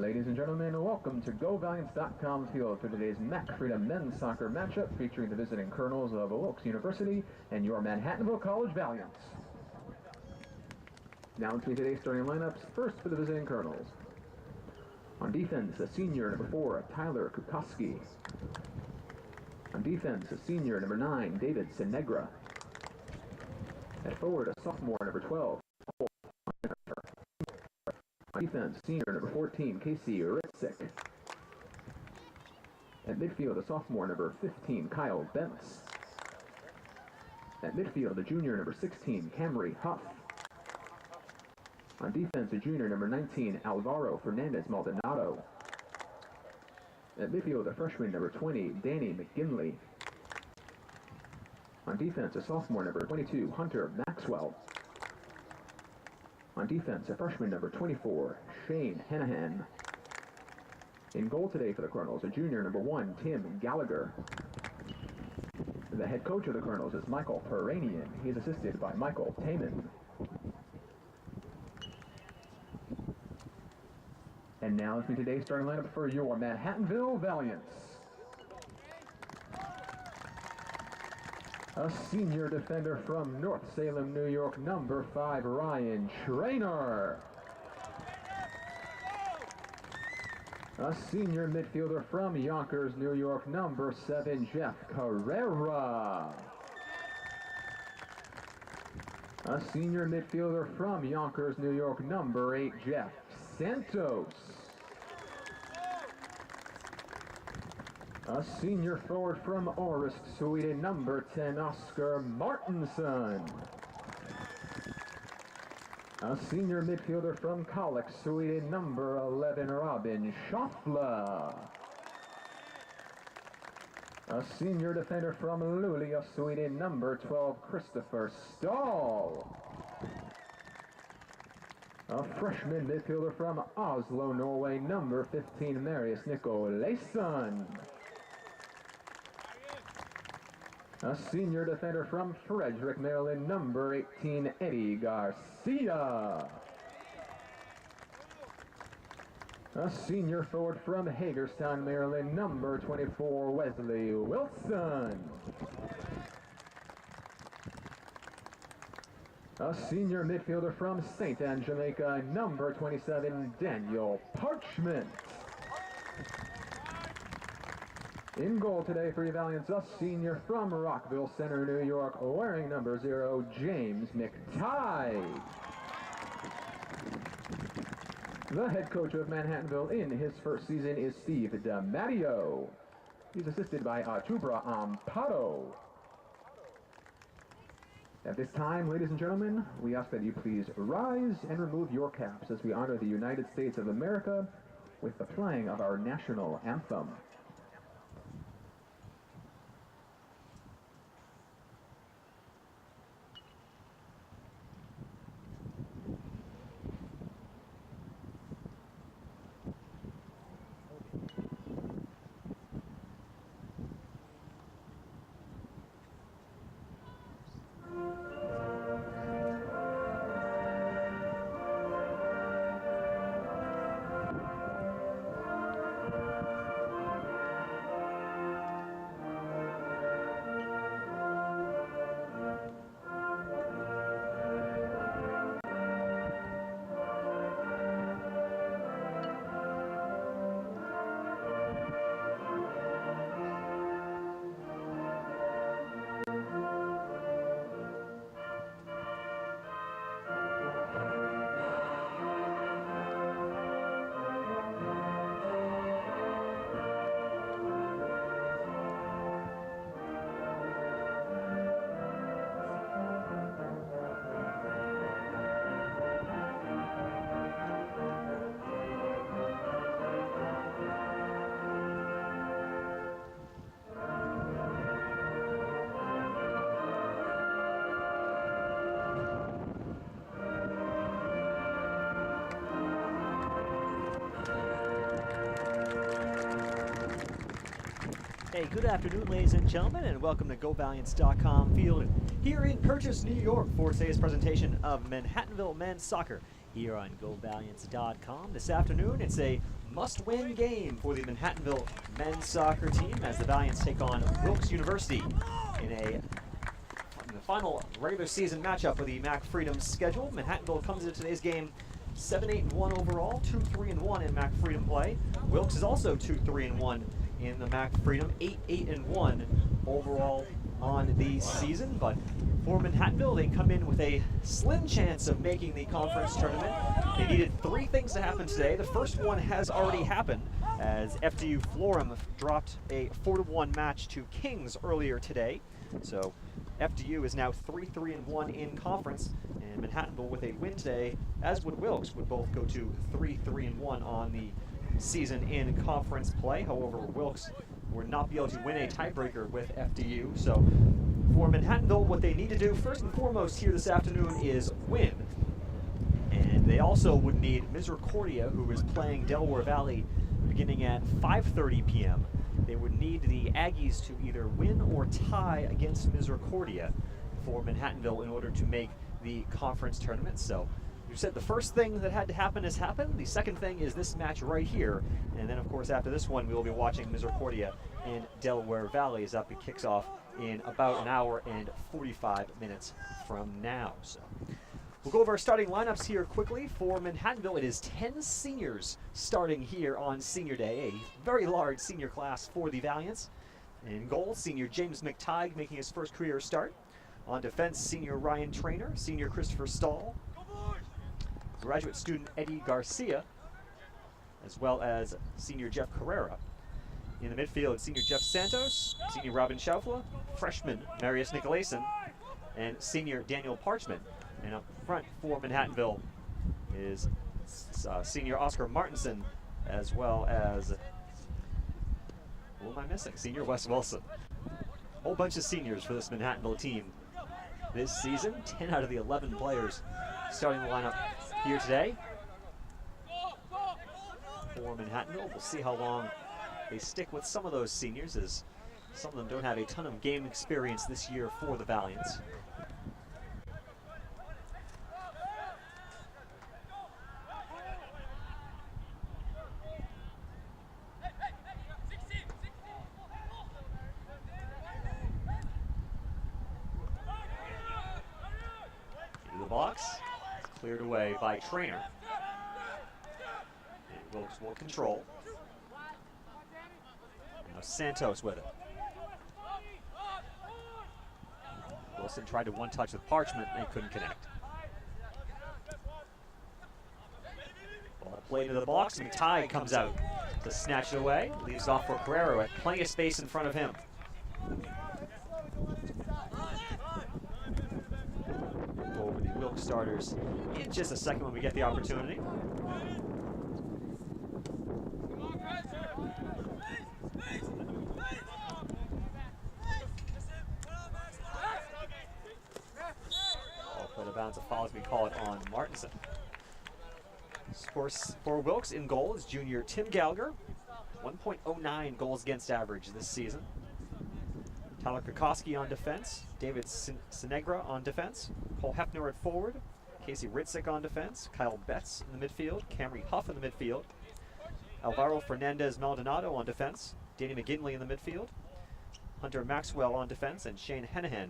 Ladies and gentlemen, welcome to GoValiants.com field for today's MAC Freedom men's soccer matchup featuring the visiting Colonels of Wilkes University and your Manhattanville College Valiants. Now let's meet today's starting lineups. First for the visiting Colonels. On defense, a senior, number 4, Tyler Kukoski. On defense, a senior, number 9, David Sinegra. At forward, a sophomore, number 12. On defense, senior, number 14, Casey Ritzik. At midfield, a sophomore, number 15, Kyle Bentz. At midfield, a junior, number 16, Camry Huff. On defense, a junior, number 19, Alvaro Fernandez Maldonado. At midfield, a freshman, number 20, Danny McGinley. On defense, a sophomore, number 22, Hunter Maxwell. On defense, a freshman, number 24, Shane Hanahan. In goal today for the Colonels, a junior, number 1, Tim Gallagher. The head coach of the Colonels is Michael Peranian. He is assisted by Michael Taman. And now let's meet today's starting lineup for your Manhattanville Valiants. A senior defender from North Salem, New York, number 5, Ryan Traynor. A senior midfielder from Yonkers, New York, number 7, Jeff Carrera. A senior midfielder from Yonkers, New York, number 8, Jeff Santos. A senior forward from Orust, Sweden, number 10, Oscar Martinsson. A senior midfielder from Kalix, Sweden, number 11, Robin Schaffler. A senior defender from Luleå, Sweden, number 12, Christopher Stahl. A freshman midfielder from Oslo, Norway, number 15, Marius Nicolason. A senior defender from Frederick, Maryland, number 18, Eddie Garcia. A senior forward from Hagerstown, Maryland, number 24, Wesley Wilson. A senior midfielder from St. Anne, Jamaica, number 27, Daniel Parchment. In goal today for your Valiants, a senior from Rockville Center, New York, wearing number 0, James McTighe. The head coach of Manhattanville in his first season is Steve DiMatteo. He's assisted by Artubra Amparo. At this time, ladies and gentlemen, we ask that you please rise and remove your caps as we honor the United States of America with the playing of our national anthem. Hey, good afternoon, ladies and gentlemen, and welcome to GoValiants.com field here in Purchase, New York, for today's presentation of Manhattanville men's soccer here on GoValiants.com. This afternoon, it's a must-win game for the Manhattanville men's soccer team as the Valiants take on Wilkes University in the final regular season matchup of the MAC Freedom schedule. Manhattanville comes into today's game 7-8-1 overall, 2-3-1 in MAC Freedom play. Wilkes is also 2-3-1 in the MAC Freedom, 8-8-1 overall on the season. But for Manhattanville, they come in with a slim chance of making the conference tournament. They needed 3 things to happen today. The first one has already happened as FDU Florham dropped a 4-1 match to Kings earlier today. So FDU is now 3-3-1 in conference, and Manhattanville with a win today, as would Wilkes, would both go to 3-3-1 on the season in conference play. However, Wilkes would not be able to win a tiebreaker with FDU. So for Manhattanville, what they need to do first and foremost here this afternoon is win. And they also would need Misericordia, who is playing Delaware Valley beginning at 5:30 p.m. They would need the Aggies to either win or tie against Misericordia for Manhattanville in order to make the conference tournament. So you said the first thing that had to happen has happened. The second thing is this match right here. And then, of course, after this one, we will be watching Misericordia and Delaware Valley as that kicks off in about an hour and 45 minutes from now. So we'll go over our starting lineups here quickly. For Manhattanville, it is 10 seniors starting here on Senior Day, a very large senior class for the Valiants. In goal, senior James McTighe making his first career start. On defense, senior Ryan Trainer, senior Christopher Stahl, graduate student Eddie Garcia, as well as senior Jeff Carrera. In the midfield, senior Jeff Santos, senior Robin Schaufler, freshman Marius Nicolason, and senior Daniel Parchman. And up front for Manhattanville is senior Oscar Martinson, as well as, who am I missing? Senior Wes Wilson. Whole bunch of seniors for this Manhattanville team this season. 10 out of the 11 players starting the lineup here today for Manhattanville. We'll see how long they stick with some of those seniors, as some of them don't have a ton of game experience this year for the Valiants. Box cleared away by Trainer. And Wilkes will control. Now Santos with it. Wilson tried to one-touch with Parchment and couldn't connect. Ball played into the box. McTighe comes out to snatch it away. Leaves off for Carrero with plenty of space in front of him. Over the Wilkes starters in just a second when we get the opportunity. Ball put out of bounds, a foul as we call it on Martinson. For Wilkes in goal is junior Tim Gallagher, 1.09 goals against average this season. Tyler Kokoski on defense, David Sinegra on defense, Cole Hefner at forward, Casey Ritzik on defense, Kyle Betts in the midfield, Camry Huff in the midfield, Alvaro Fernandez Maldonado on defense, Danny McGinley in the midfield, Hunter Maxwell on defense, and Shane Hennihan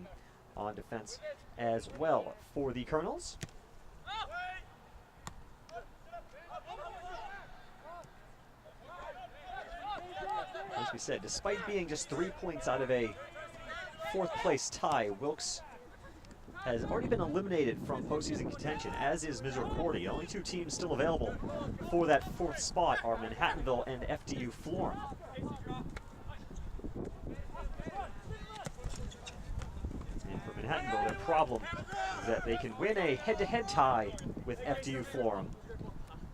on defense as well for the Colonels. As we said, despite being just 3 points out of a 4th place tie, Wilkes has already been eliminated from postseason contention, as is Misericordia. Only 2 teams still available for that 4th spot are Manhattanville and FDU Florham. And for Manhattanville, their problem is that they can win a head-to-head tie with FDU Florham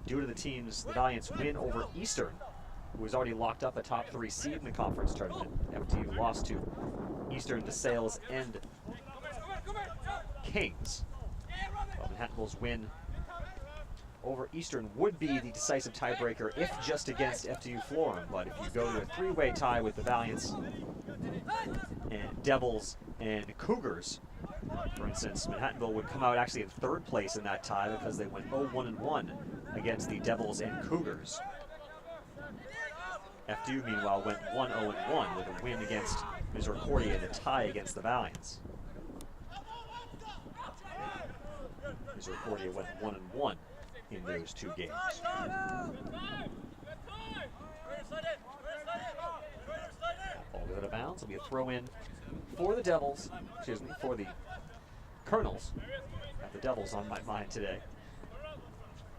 due to the Valiants' win over Eastern, who was already locked up a top 3 seed in the conference tournament. FDU lost to Eastern, DeSales, and Kings. Well, Manhattanville's win over Eastern would be the decisive tiebreaker if just against FDU Florham, but if you go to a 3-way tie with the Valiants and Devils and Cougars, for instance, Manhattanville would come out actually in 3rd place in that tie because they went 0-1-1 against the Devils and Cougars. FDU, meanwhile, went 1-0-1 with a win against Misericordia and a tie against the Valiants. Misericordia went 1-1 in those two games. Ball goes out of bounds. It'll be a throw in for the Devils, for the Colonels. Got the Devils on my mind today.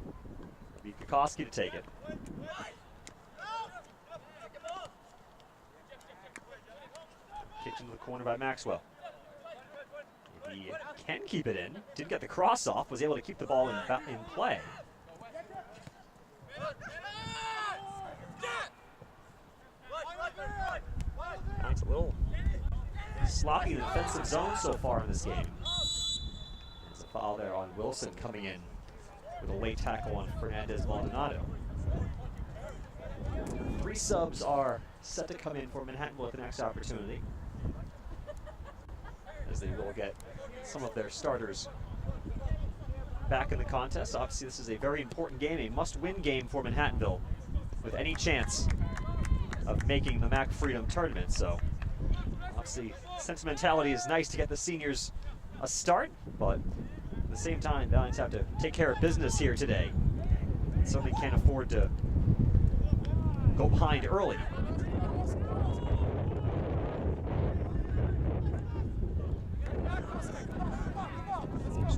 It'll be Kukoski to take it. Kicked into the corner by Maxwell. He can keep it in. Didn't get the cross off. Was able to keep the ball in play. Now it's a little sloppy in the defensive zone so far in this game. There's a foul there on Wilson coming in with a late tackle on Fernandez Maldonado. 3 subs are set to come in for Manhattanville at the next opportunity, as they will get some of their starters back in the contest. Obviously, this is a very important game, a must-win game for Manhattanville, with any chance of making the MAC Freedom Tournament. So, obviously, sentimentality is nice to get the seniors a start, but at the same time, Valiants have to take care of business here today. Certainly can't afford to go behind early.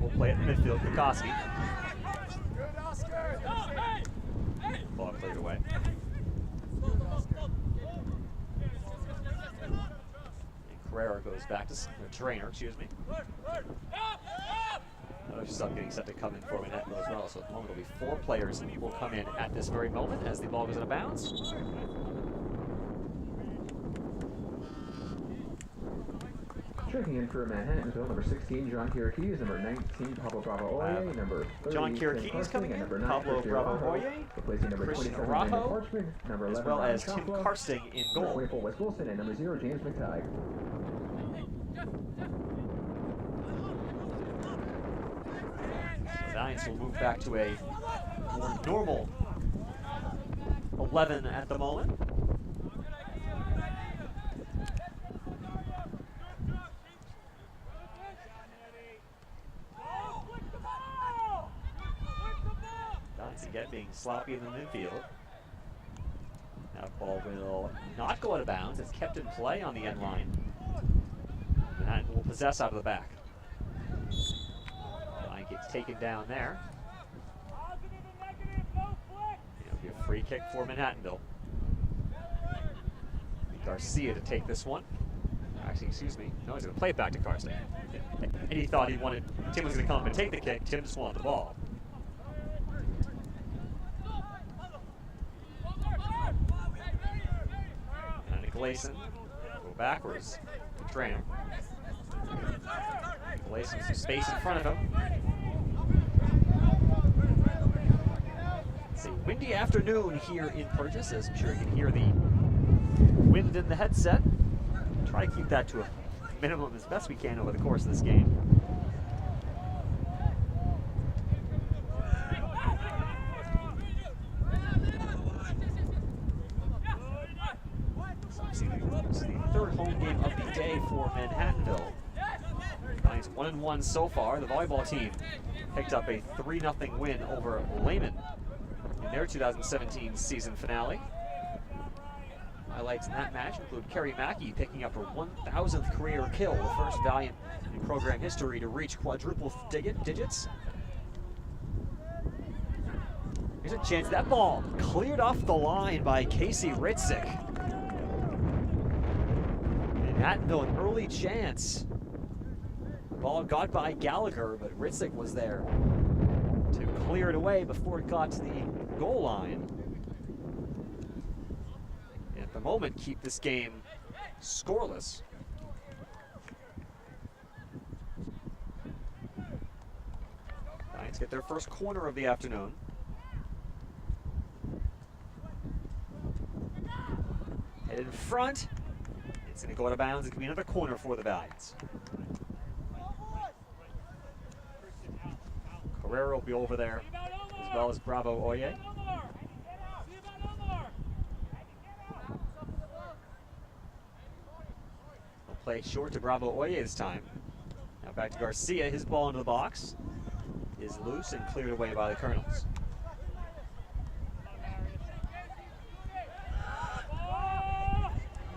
We'll play it in midfield. Kukoski. Ball cleared away. And Carrera goes back to the trainer, excuse me. Another sub getting set to come in for Manhattanville as well. So at the moment, it'll be 4 players that will come in at this very moment as the ball goes out of bounds. Checking in for Manhattanville, number 16, John Kiriakis, number 19, Pablo Bravo Oye, number 30, John Kiriakis coming in, number 9, Pablo Bravo Oye, replacing number Christian 27, Araujo, Parchman, number 11, as well as Ryan Tim Chafla, Karsting in number goal. 24, Wes Wilson, and number 0, James McTighe. The Valiants will move back to a more normal 11 at the moment. Again, being sloppy in the midfield. That ball will not go out of bounds. It's kept in play on the end line. Manhattan will possess out of the back. Line gets taken down there. It'll be a free kick for Manhattanville. Garcia to take this one. Actually, excuse me. No, he's going to play it back to Karsting. And he thought Tim was going to come up and take the kick. Tim just wanted the ball. Gleason, go backwards to trainer. Gleason some space in front of him. It's a windy afternoon here in Purchase, as I'm sure you can hear the wind in the headset. Try to keep that to a minimum as best we can over the course of this game. It's the 3rd home game of the day for Manhattanville. Valiants 1-1 so far. The volleyball team picked up a 3-0 win over Lehman in their 2017 season finale. Highlights in that match include Kerry Mackey picking up her 1,000th career kill, the first Valiant in program history to reach quadruple digits. Here's a chance. That ball cleared off the line by Casey Ritzik. Manhattanville, an early chance. The ball got by Gallagher, but Ritzik was there to clear it away before it got to the goal line. And at the moment, keep this game scoreless. Giants get their first corner of the afternoon. Headed in front. It's going to go out of bounds. It could be another corner for the Valiants. Carrera will be over there, as well as Bravo Oye. play short to Bravo Oye this time. Now back to Garcia. His ball into the box is loose and cleared away by the Colonels.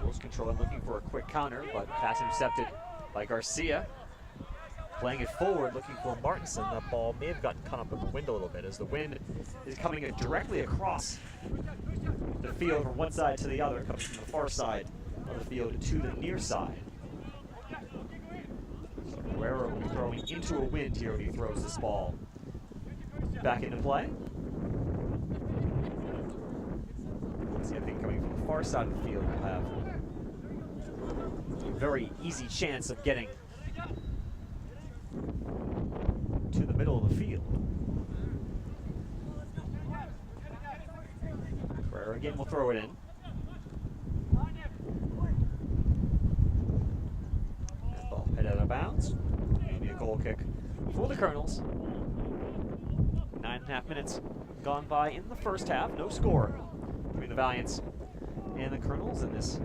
Wilkes controlling, looking for a quick counter, but pass intercepted by Garcia. Playing it forward, looking for Martinson. That ball may have gotten caught up in the wind a little bit as the wind is coming directly across the field from one side to the other, coming from the far side of the field to the near side. So Guerrero will be throwing into a wind here when he throws this ball back into play. See, I think coming from the far side of the field will have a very easy chance of getting to the middle of the field. Guerrero again will throw it in. That ball headed out of bounds. Maybe a goal kick for the Colonels. 9.5 minutes gone by in the first half. No score between the Valiants and the Colonels in this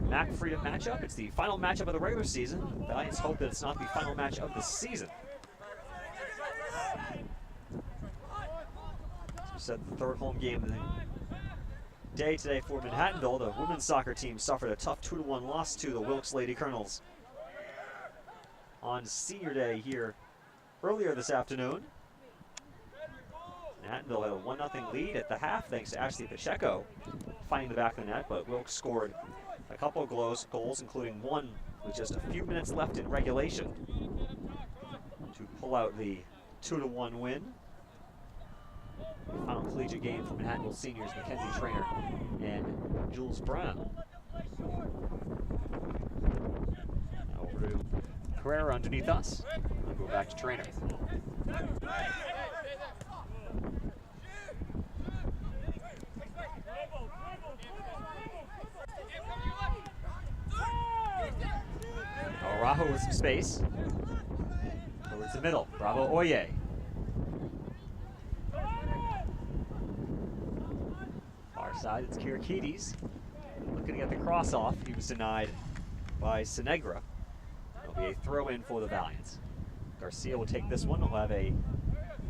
MAC Freedom matchup. It's the final matchup of the regular season. The Valiants hope that it's not the final match of the season. As we said, the third home game of the day today for Manhattanville. The women's soccer team suffered a tough 2-1 loss to the Wilkes Lady Colonels on senior day here earlier this afternoon. Manhattanville had a 1-0 lead at the half thanks to Ashley Pacheco finding the back of the net, but Wilkes scored a couple of goals, including one with just a few minutes left in regulation to pull out the 2-1 win. The final collegiate game for Manhattanville seniors Mackenzie Trainer and Jules Brown. Now over to Carrera underneath us. We'll go back to Trainer. Araujo with some space. Towards the middle. Bravo Oye. Far side, it's Kirikides. Looking to get the cross off. He was denied by Sinegra. It'll be a throw in for the Valiants. Garcia will take this one. He'll have a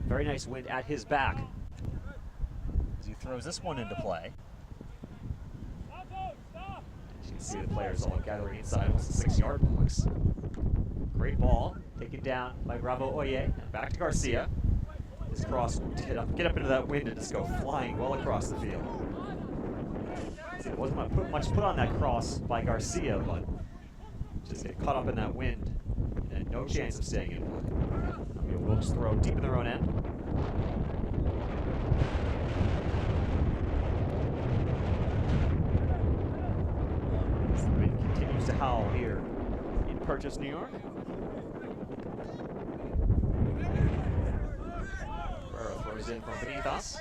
very nice wind at his back as he throws this one into play. As you can see the players all gathering inside almost the 6-yard box. Great ball, taken down by Bravo Oye. And back to Garcia. His cross will get up into that wind and just go flying well across the field. It wasn't much put on that cross by Garcia, but just get caught up in that wind and no chance of staying in play. Wilkes throw deep in their own end. As the wind continues to howl here in Purchase, New York. Guerrero throws in from beneath us.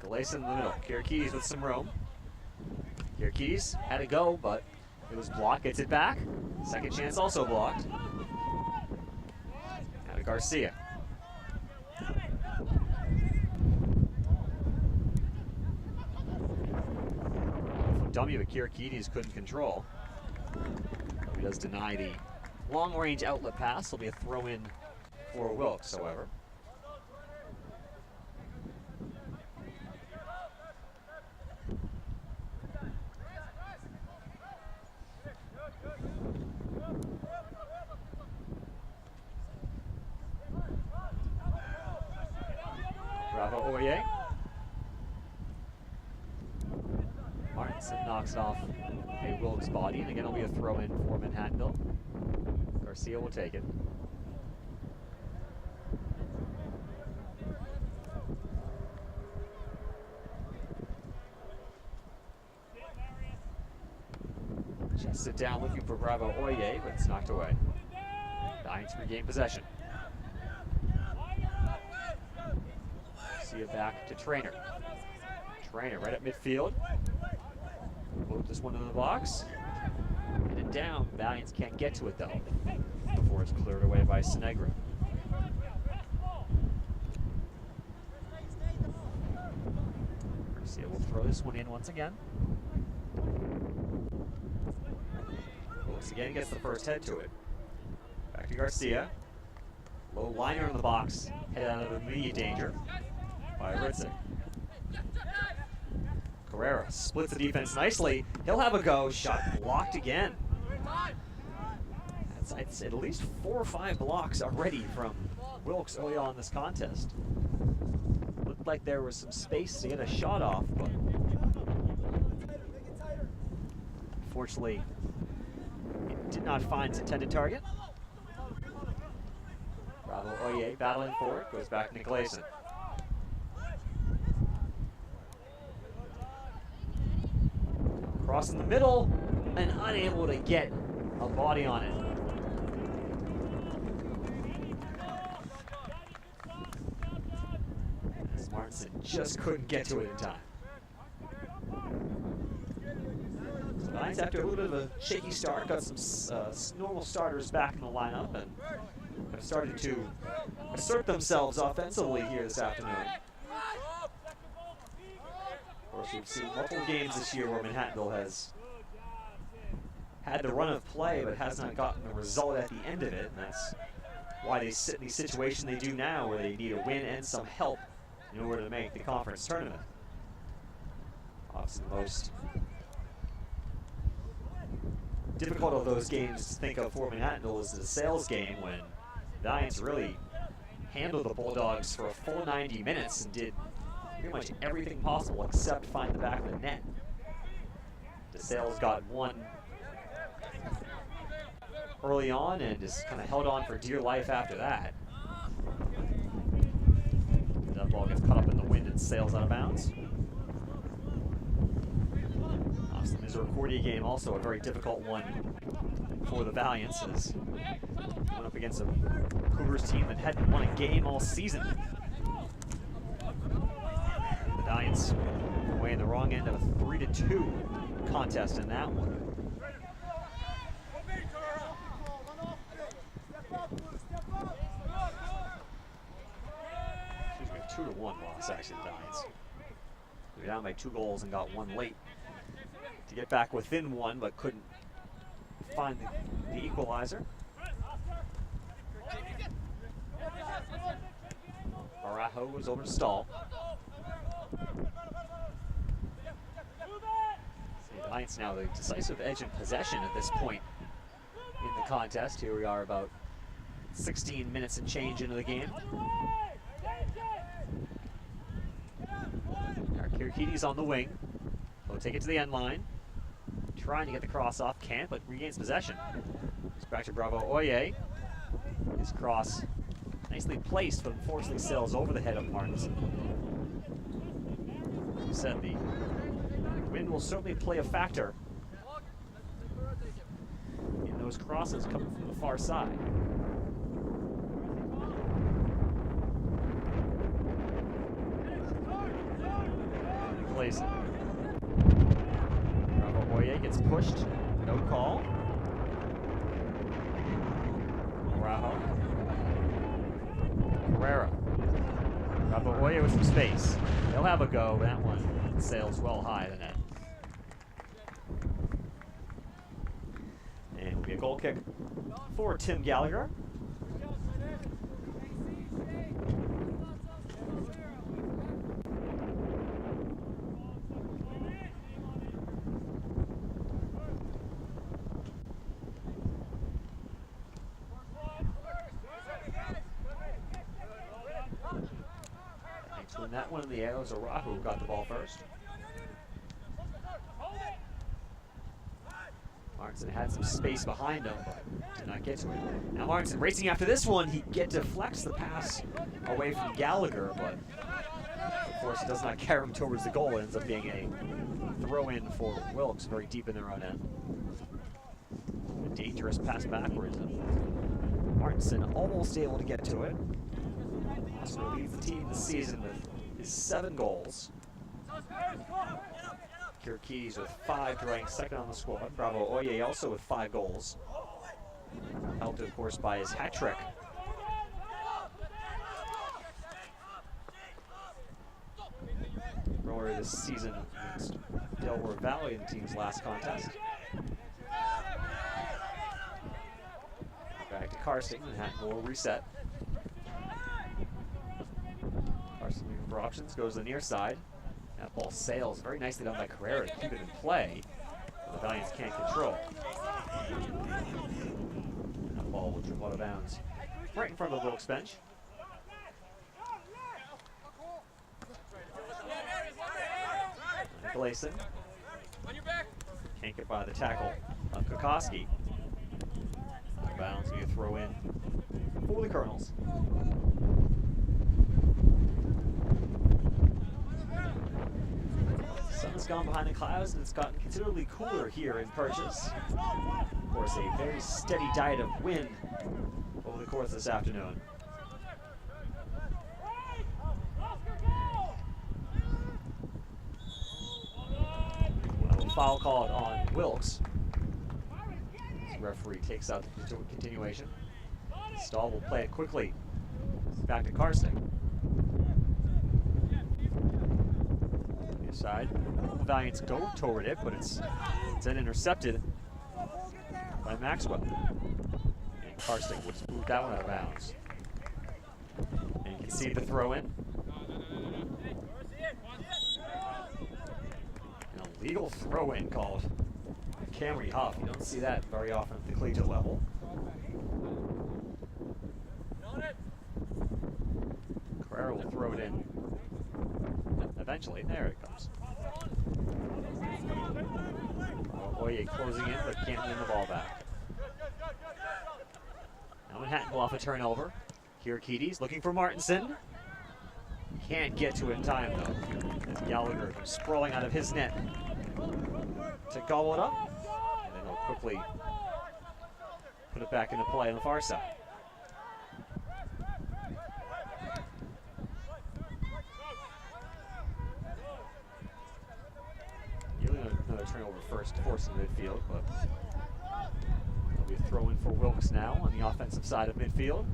Galesa in the middle. Kirikides with some room. Kirikides had to go, but it was blocked. Gets it back. Second chance also blocked. Now to Garcia. Dummy, but Kirikides couldn't control. He does deny the long-range outlet pass. It'll be a throw-in for Wilkes, however. Bravo Oye. Martinson knocks it off a Wilkes body, and again it'll be a throw-in for Manhattanville. Garcia will take it. Just sit down looking for Bravo Oye, but it's knocked away. Valiants regain possession. See it back to Trainer. Trainer right at midfield. Move this one into the box. Get it down. Valiants can't get to it though before it's cleared away by Sinegra. Garcia will throw this one in once again. Wilkes again gets the first head to it. Back to Garcia. Low liner in the box. Head out of immediate danger by Ritzik. Carrera splits the defense nicely. He'll have a go. Shot blocked again. That's at least 4 or 5 blocks already from Wilkes early on in this contest. Looked like there was some space to get a shot off, but unfortunately, it did not find its intended target. Bravo Oye battling for it, goes back to Nicolason. Cross in the middle, and unable to get a body on it. As Martinson just couldn't get to it in time. So Lions, after a little bit of a shaky start, got some normal starters back in the lineup and have started to assert themselves offensively here this afternoon. Of course, we've seen multiple games this year where Manhattanville has had the run of play but has not gotten the result at the end of it, and that's why they sit in the situation they do now, where they need a win and some help in order to make the conference tournament. Obviously, the most difficult of those games to think of for Manhattanville is the Sales game, when the Giants really handled the Bulldogs for a full 90 minutes and did pretty much everything possible except find the back of the net. DeSales got one early on and just kind of held on for dear life after that. That ball gets caught up in the wind and sails out of bounds. Obviously, the Misericordia game, also a very difficult one for the Valiants, as went up against a Cougars team that hadn't won a game all season. The Valiants away in the wrong end of a 3-2 contest in that one. Excuse me, 2-1 loss actually, the Valiants. They were down by 2 goals and got one late to get back within one, but couldn't find the equalizer. Arajo was over to Stahl. The Giants now the decisive edge in possession at this point in the contest. Here we are about 16 minutes and change into the game. Kirikides on the wing. He'll take it to the end line. Trying to get the cross off, can't, but regains possession. It's back to Bravo Oye. His cross nicely placed, but unfortunately sails over the head of Martinson. As we said, the wind will certainly play a factor in those crosses coming from the far side. Nicolason. Bravo Oye gets pushed, no call. Arajo. Carrera. Bravo Oye with some space. They'll have a go. That one sails well high the net. And it'll be a goal kick for Tim Gallagher. That one in the air was Arajo who got the ball first. Martinson had some space behind him, but did not get to it. Now Martinson racing after this one. He deflects the pass away from Gallagher, but of course it does not carry him towards the goal. It ends up being a throw-in for Wilkes, very deep in their own end. A dangerous pass backwards. Martinson almost able to get to it. Also leads the team this season with his 7 goals. Kirikides with 5 to rank second on the squad. Bravo Oye also with 5 goals. Helped, of course, by his hat trick. Earlier this season against Delaware Valley in the team's last contest. Karsting. Manhattan will reset. Karsting looking for options, goes to the near side. That ball sails, very nicely done by Carrera to keep it in play. But the Valiants can't control. That ball will dribble out of bounds right in front of the Wilkes bench. Gleason can't get by the tackle of Kukoski. Out of bounds, be a throw in for the Colonels. The sun has gone behind the clouds and it's gotten considerably cooler here in Purchase. Of course, a very steady diet of wind over the course of this afternoon. Foul called on Wilkes. The referee takes out the continuation. Stahl will play it quickly. Back to Karsting. Side. The Valiants go toward it, but it's then intercepted by Maxwell. And Karsting would just move that one out of bounds. And you can see the throw in. Legal throw-in called Camry Huff. You don't see that very often at the collegiate level. Carrera will throw it in. Eventually, there it comes. Oye closing in, but can't win the ball back. Now Manhattan will off a turnover. Kirikides looking for Martinson. Can't get to it in time, though. As Gallagher comes sprawling out of his net to gobble it up, and then he'll quickly put it back into play on the far side. Another turnover first, forced in midfield, but there'll be a throw in for Wilkes now on the offensive side of midfield.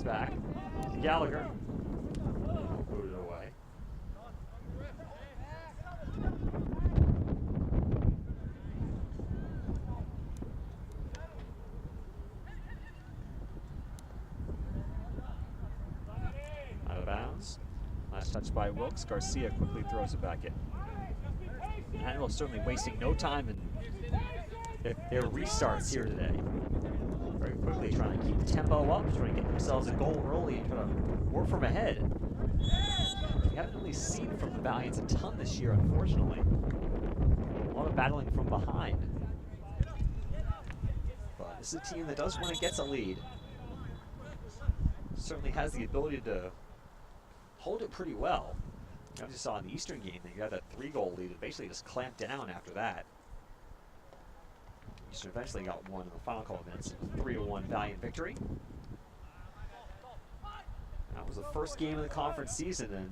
Back. Gallagher. Booted away. Out of bounds. Last touch by Wilkes. Garcia quickly throws it back in. Manhattanville certainly wasting no time in their restarts here today. Very quickly trying to keep the tempo up, trying to get themselves a goal early and trying to work from ahead. We haven't really seen from the Valiants a ton this year, unfortunately. A lot of battling from behind. But this is a team that does, when it gets a lead, certainly has the ability to hold it pretty well. You just saw in the Eastern game, they got that 3-goal lead and basically just clamped down after that. Eastern eventually got one in the final couple minutes. 3-1 Valiant victory. That was the first game of the conference season, and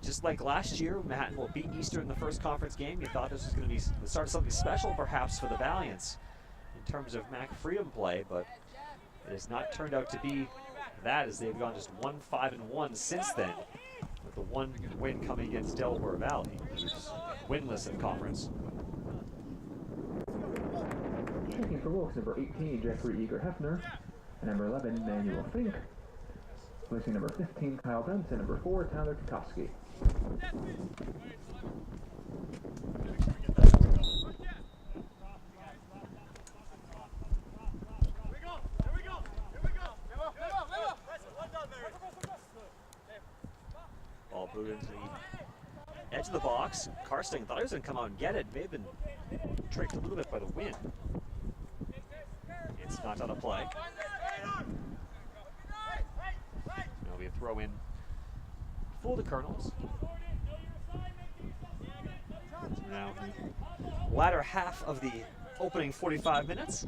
just like last year, Manhattanville beat Eastern in the first conference game. You thought this was going to be the start of something special, perhaps, for the Valiants in terms of MAC Freedom play, but it has not turned out to be that, as they've gone just 1-5-1 since then, with the one win coming against Delaware Valley, who's winless in conference. Checking for Wilkes, number 18, Jeffrey Eager Hefner, and number 11, Manuel Fink. Placing number 15, Kyle Benson, number 4, Tyler Kukoski. Ball booted into the edge of the box. Karsting thought he was going to come out and get it. May have been tricked a little bit by the wind. It's knocked out of play. There'll be a throw in for the Colonels. Now, the latter half of the opening 45 minutes.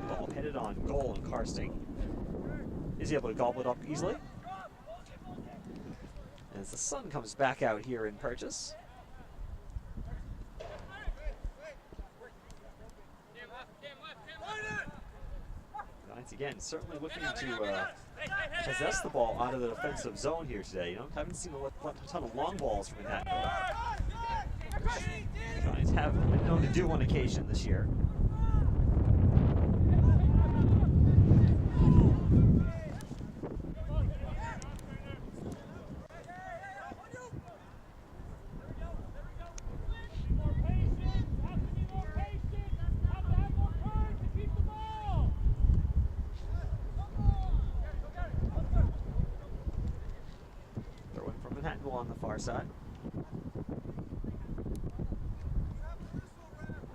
Ball headed Karsting is able to gobble it up easily. As the sun comes back out here in Purchase. Giants again certainly looking to possess the ball out of the defensive zone here today. Haven't seen a ton of long balls from Manhattanville. Giants have been known to do on occasion this year. Manhattanville on the far side.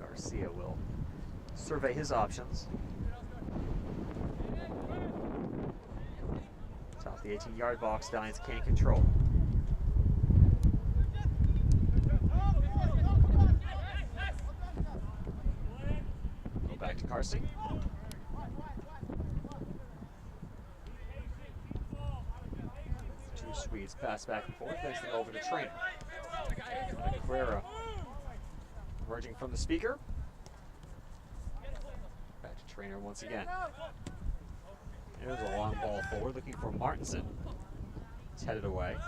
Garcia will survey his options. Top of the 18-yard box, Giants can't control. Go back to Karsting. Swedes pass back and forth, next thing over to Trainer. Carrera emerging from the speaker. Back to Trainer once again. There's a long ball forward, looking for Martinson. It's headed away.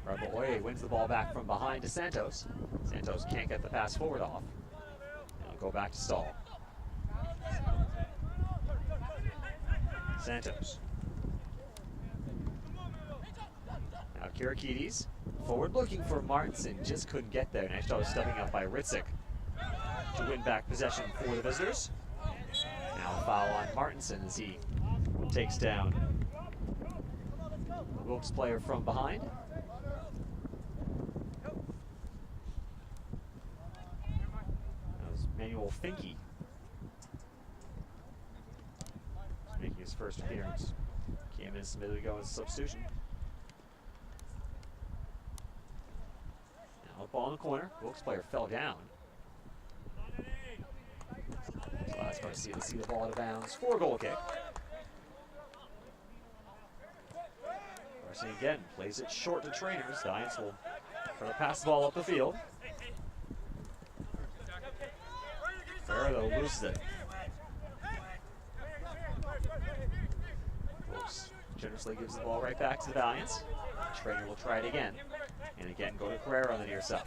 Raboye wins the ball back from behind to Santos. Santos can't get the pass forward off. And he'll go back to Stahl. Santos. Now Kirakides, forward looking for Martinson, just couldn't get there. Nice job stepping up by Ritzik to win back possession for the visitors. Now a foul on Martinson as he takes down the Wilkes player from behind. That was Manuel Finke. He's making his first appearance. Came in a minute ago as a substitution. Ball in the corner. Wilkes player fell down. Last Garcia to see the ball out of bounds for a goal kick. Garcia again plays it short to Trainers. Giants will try to pass the ball up the field. Ferrer though loses it. Wilkes generously gives the ball right back to the Valiants. Trainer will try it again. And again, go to Carrera on the near side.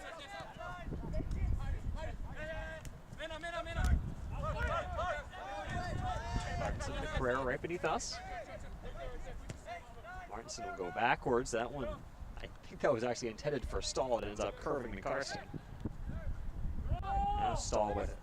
Martinson to Carrera right beneath us. Martinson will go backwards. That one, I think that was actually intended for Stahl. It ends up curving to Karsting. Now Stahl with it.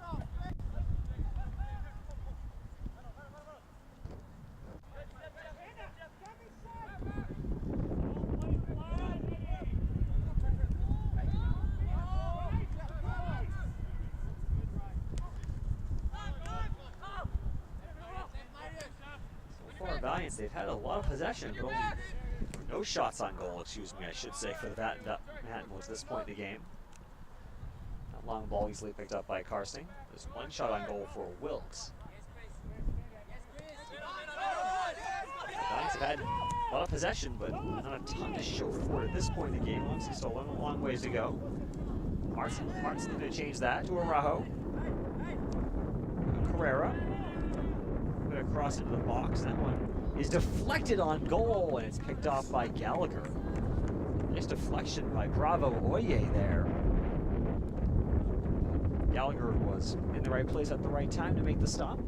Valiants, they've had a lot of possession, but only no shots on goal, I should say, for the Manhattanville at this point in the game. That long ball easily picked up by Karsting. There's one shot on goal for Wilkes. The Valiants have had a lot of possession, but not a ton to show for it at this point in the game. Obviously, still a long ways to go. Martin's going to change that to Araujo. Carrera. Going to cross into the box. That one is deflected on goal, and it's picked off by Gallagher. Nice deflection by Bravo Oye there. Gallagher was in the right place at the right time to make the stop.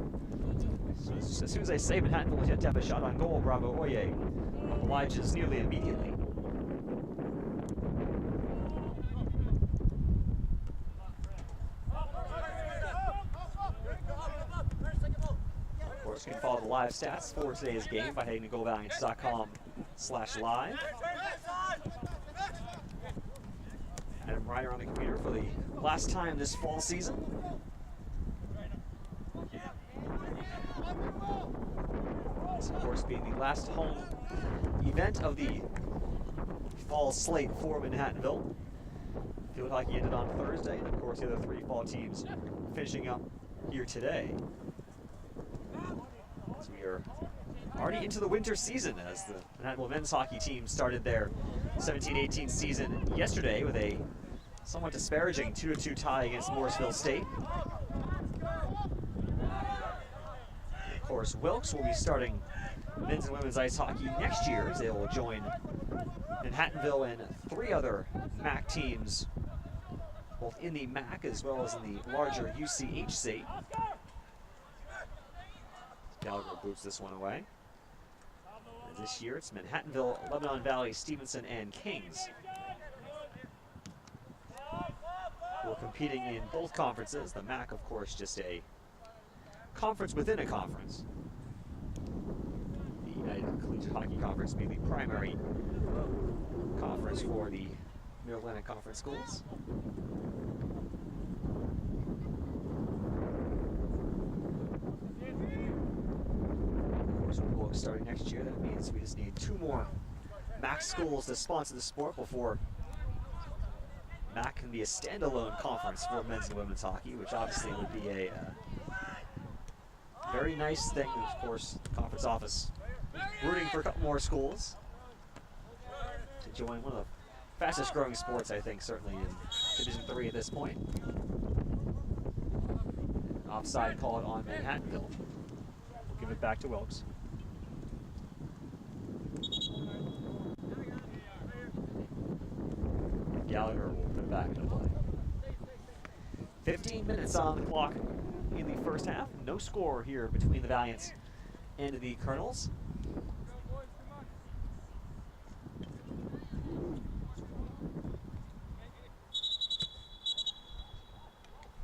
So as soon as I say Manhattanville was yet to have a shot on goal, Bravo Oye obliges nearly immediately. You can follow the live stats for today's game by heading to govaliants.com/live. Adam Ryder on the computer for the last time this fall season. This, of course, being the last home event of the fall slate for Manhattanville. Field hockey ended on Thursday, and of course the other three fall teams finishing up here today. As we are already into the winter season, as the Manhattanville men's hockey team started their 17-18 season yesterday with a somewhat disparaging 2-2 tie against Morrisville State. And of course, Wilkes will be starting men's and women's ice hockey next year, as they will join Manhattanville and 3 other MAC teams, both in the MAC as well as in the larger UCHC. Gallagher boots this one away. And this year it's Manhattanville, Lebanon Valley, Stevenson, and Kings, who are competing in both conferences. The MAC, of course, just a conference within a conference. The United Collegiate Hockey Conference being the primary conference for the Mid-Atlantic Conference schools. Starting next year, that means we just need 2 more MAC schools to sponsor the sport before MAC can be a standalone conference for men's and women's hockey, which obviously would be a very nice thing. Of course, the conference office rooting for a couple more schools to join one of the fastest growing sports, I think, certainly in Division III at this point. An offside called on Manhattanville. We'll give it back to Wilkes. Gallagher will put it back into play. 15 minutes on the clock in the first half. No score here between the Valiants and the Colonels.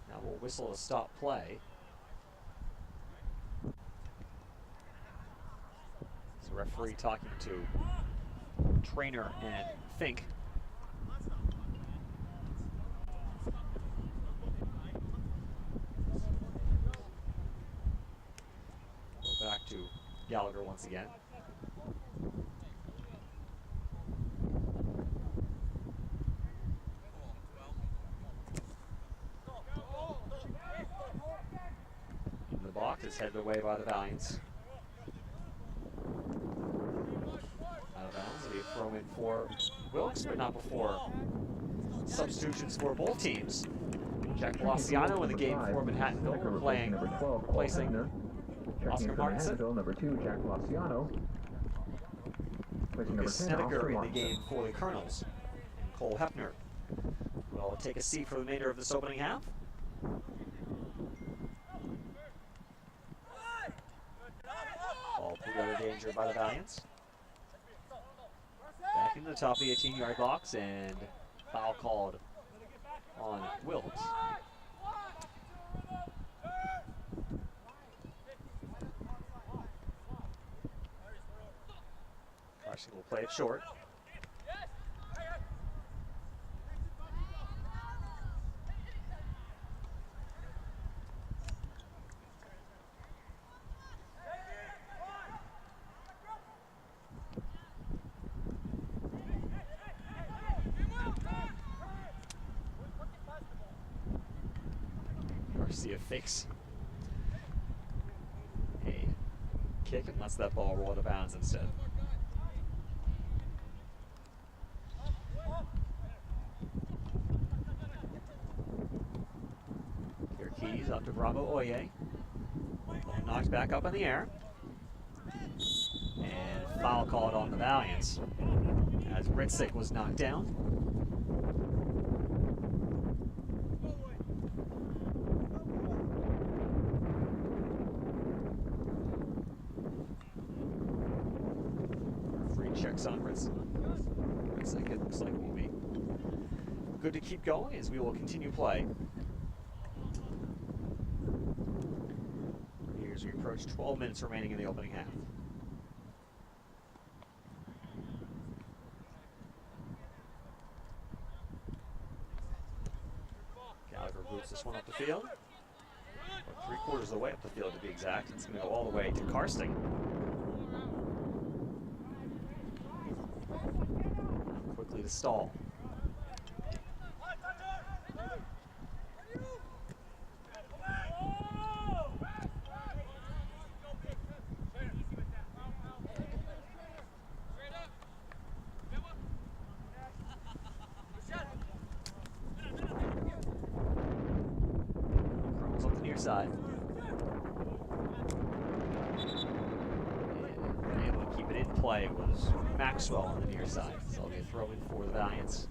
Now we'll whistle a stop play. It's a referee talking to Trainer and Fink. Back to Gallagher once again. In the box is headed away by the Valiants. Out of bounds, it'll be a throw in for Wilkes, but not before substitutions for both teams. Jack Palaciano in the game for Manhattanville, replacing Oscar Martinson. Number 2, Jack Palaciano. Lucas Snedeker in the game for the Colonels. And Cole Hepner will take a seat for the remainder of this opening half. Ball pulled out of danger by the Valiants. Back into the top of the 18-yard box, and foul called on Wilkes. Carson will play it short. Garcia fakes a kick and lets that ball roll out of bounds instead. Keys up to Bravo Oye. Knocked back up in the air. And foul called on the Valiants as Ritzik was knocked down. Free checks on Ritzik. It looks like it will be good to keep going as we will continue play. As we approach 12 minutes remaining in the opening half. Gallagher boots this one up the field. About 3/4 of the way up the field to be exact. It's going to go all the way to Karsting. Quickly to Stahl. side. And able to keep it in play was Maxwell on the near side. So it'll be a throw in for the Valiants.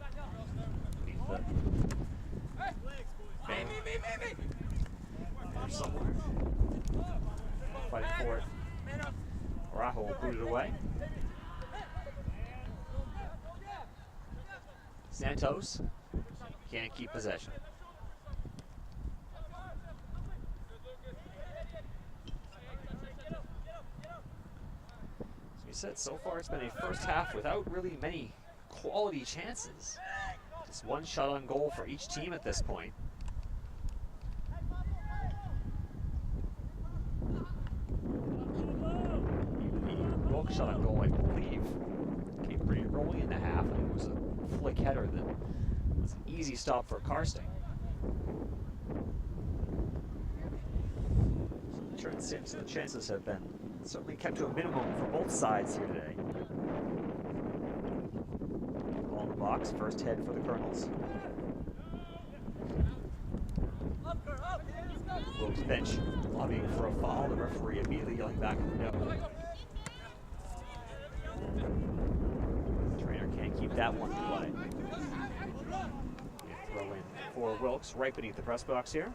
There's somewhere. Fighting for it. Araujo will boot it away. Santos can't keep possession. As we said, so far it's been a first half without really many quality chances. Just one shot on goal for each team at this point. The Wilkes shot on goal, I believe, came pretty early in the half. I think it was a flick header that was an easy stop for Karsting. So the chances have been certainly kept to a minimum for both sides here today. Ball in the box, first head for the Colonels. Wilkes bench lobbying for a foul. The referee immediately yelling back no. The trainer can't keep that one in play. Throw in for Wilkes right beneath the press box here.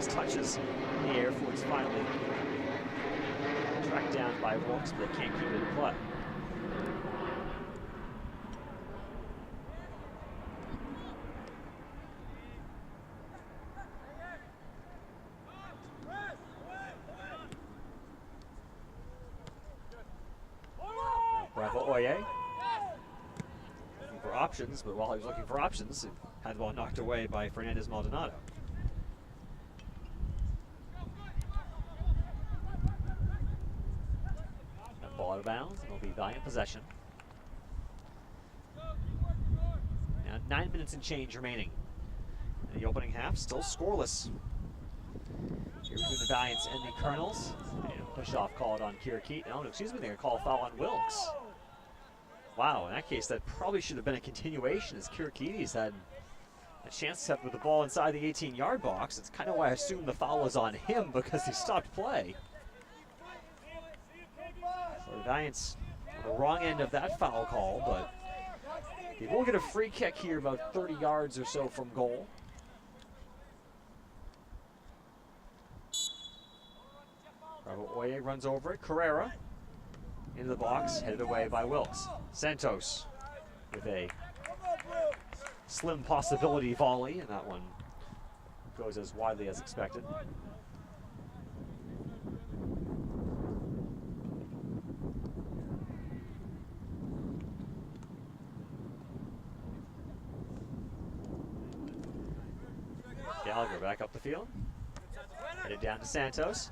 Touches in the air before it's finally tracked down by Wilkes, but they can't keep it in play. Bravo Oye looking for options, but while he was looking for options, he had the ball knocked away by Fernandez Maldonado. Ball out of bounds, and it'll be Valiant possession. Now 9 minutes and change remaining in the opening half, still scoreless. Here between the Valiants and the Colonels. And a push-off called on Kirikit. No, excuse me, they're going to call a foul on Wilkes. Wow, in that case, that probably should have been a continuation, as Kirikiti's had a chance to step with the ball inside the 18-yard box. It's kind of why I assumed the foul was on him, because he stopped play. So the Valiants on the wrong end of that foul call, but they will get a free kick here about 30 yards or so from goal. Bravo Oye runs over it. Carrera into the box, headed away by Wilkes. Santos with a slim possibility volley, and that one goes as widely as expected. Gallagher back up the field. Headed down to Santos.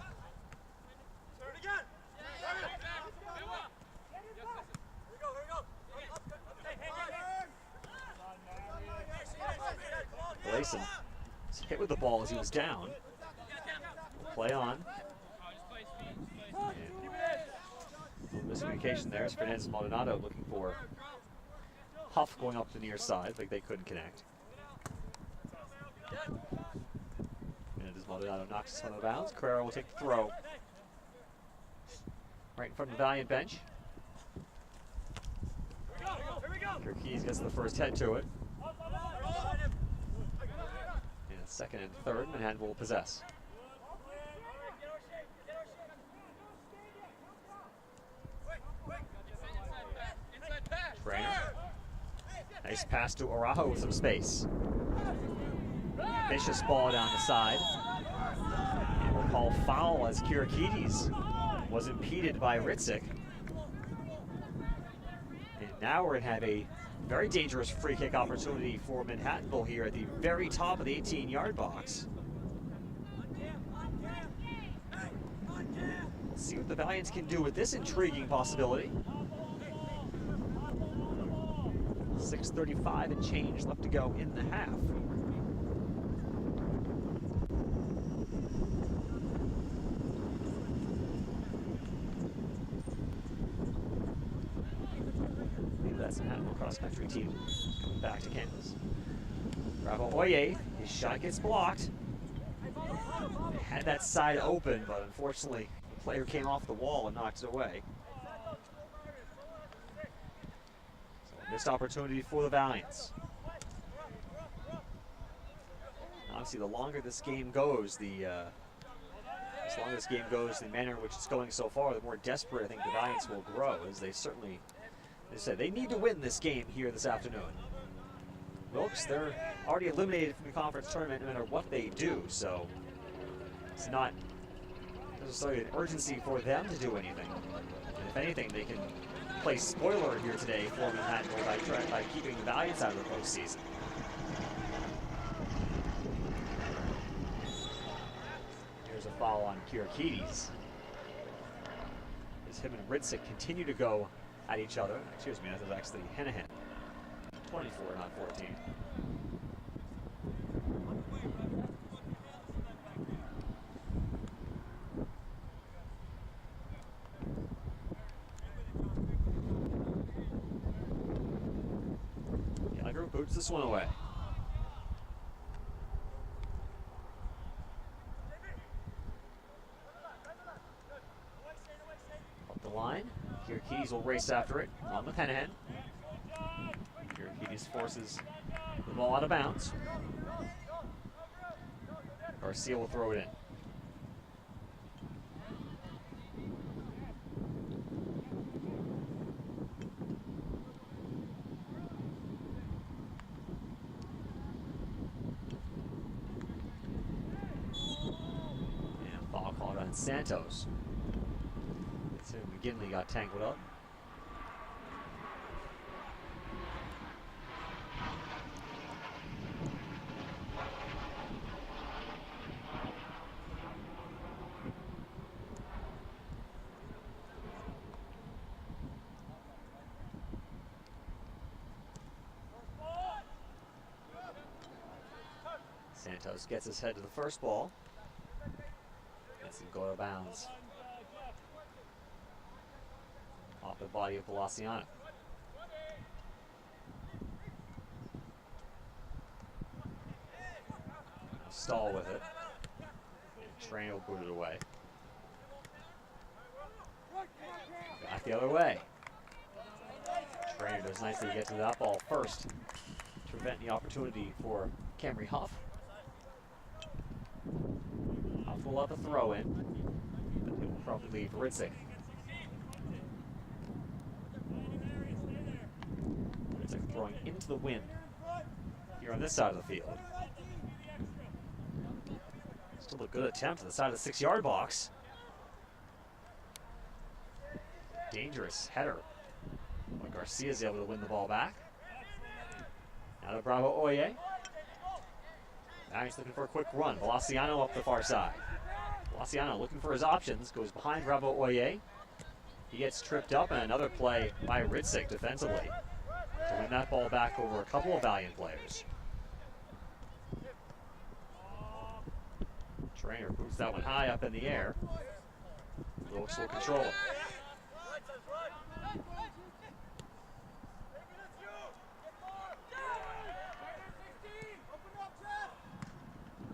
Gleason was hit with the ball as he was down. Play on. And miscommunication there as Fernandez Maldonado looking for Huff going up the near side, but they couldn't connect. And as Maldonado knocks us on the bounds, Carrera will take the throw. Right in front of the Valiant bench. Kirkes gets the first head to it. And second and third, Manhattan will possess. Trainer. Nice pass to Araujo with some space. Vicious ball down the side. And we'll call foul as Kirikides was impeded by Ritzik. And now we're going to have a very dangerous free kick opportunity for Manhattanville here at the very top of the 18-yard box. Let's see what the Valiants can do with this intriguing possibility. 6:35 and change left to go in the half. That's Manhattanville cross-country team coming back to campus. Bravo Oye, his shot gets blocked. They had that side open, but unfortunately, the player came off the wall and knocked it away. So missed opportunity for the Valiants. Obviously, the longer this game goes, the manner in which it's going so far, the more desperate I think the Valiants will grow, as they certainly, they said, they need to win this game here this afternoon. Wilkes, they're already eliminated from the conference tournament no matter what they do, so it's not necessarily an urgency for them to do anything. And if anything, they can play spoiler here today for Manhattanville by keeping the Valiants out of the postseason. Here's a foul on Kirakides. As him and Ritzik continue to go at each other. Excuse me, that was actually Hennehan. 24, not 14. Gallagher boots this one away. Up the line. Kirakides will race after it. On with Hennehan. Kirakides forces the ball out of bounds. Garcia will throw it in. And a foul called on Santos. So McGinley got tangled up. Santos gets his head to the first ball. Gets him go out of bounds. Off the body of Palaciano. Stall with it. And Train will boot it away. Back the other way. Trainer does nicely get to that ball first to prevent the opportunity for Camry Huff. Huff will have a throw in, but it will probably leave Ritzik. Ritzik throwing into the wind here on this side of the field. Still a good attempt to the side of the 6-yard box. Dangerous header. But Garcia is able to win the ball back. Now to Bravo Oye. Now he's looking for a quick run. Palaciano up the far side. Palaciano looking for his options. Goes behind Bravo Oye. He gets tripped up, and another play by Ritzik defensively to win that ball back over a couple of Valiant players. Trainer boots that one high up in the air. Wilkes will control it.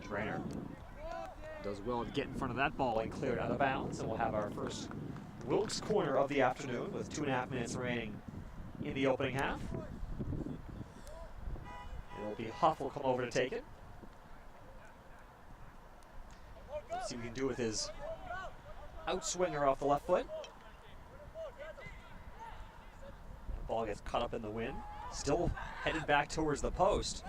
Trainer does well to get in front of that ball and clear it out of bounds, and we'll have our first Wilkes corner of the afternoon with 2.5 minutes remaining in the opening half. It'll be Huff will come over to take it. Let's see what he can do with his outswinger off the left foot. The ball gets caught up in the wind. Still headed back towards the post.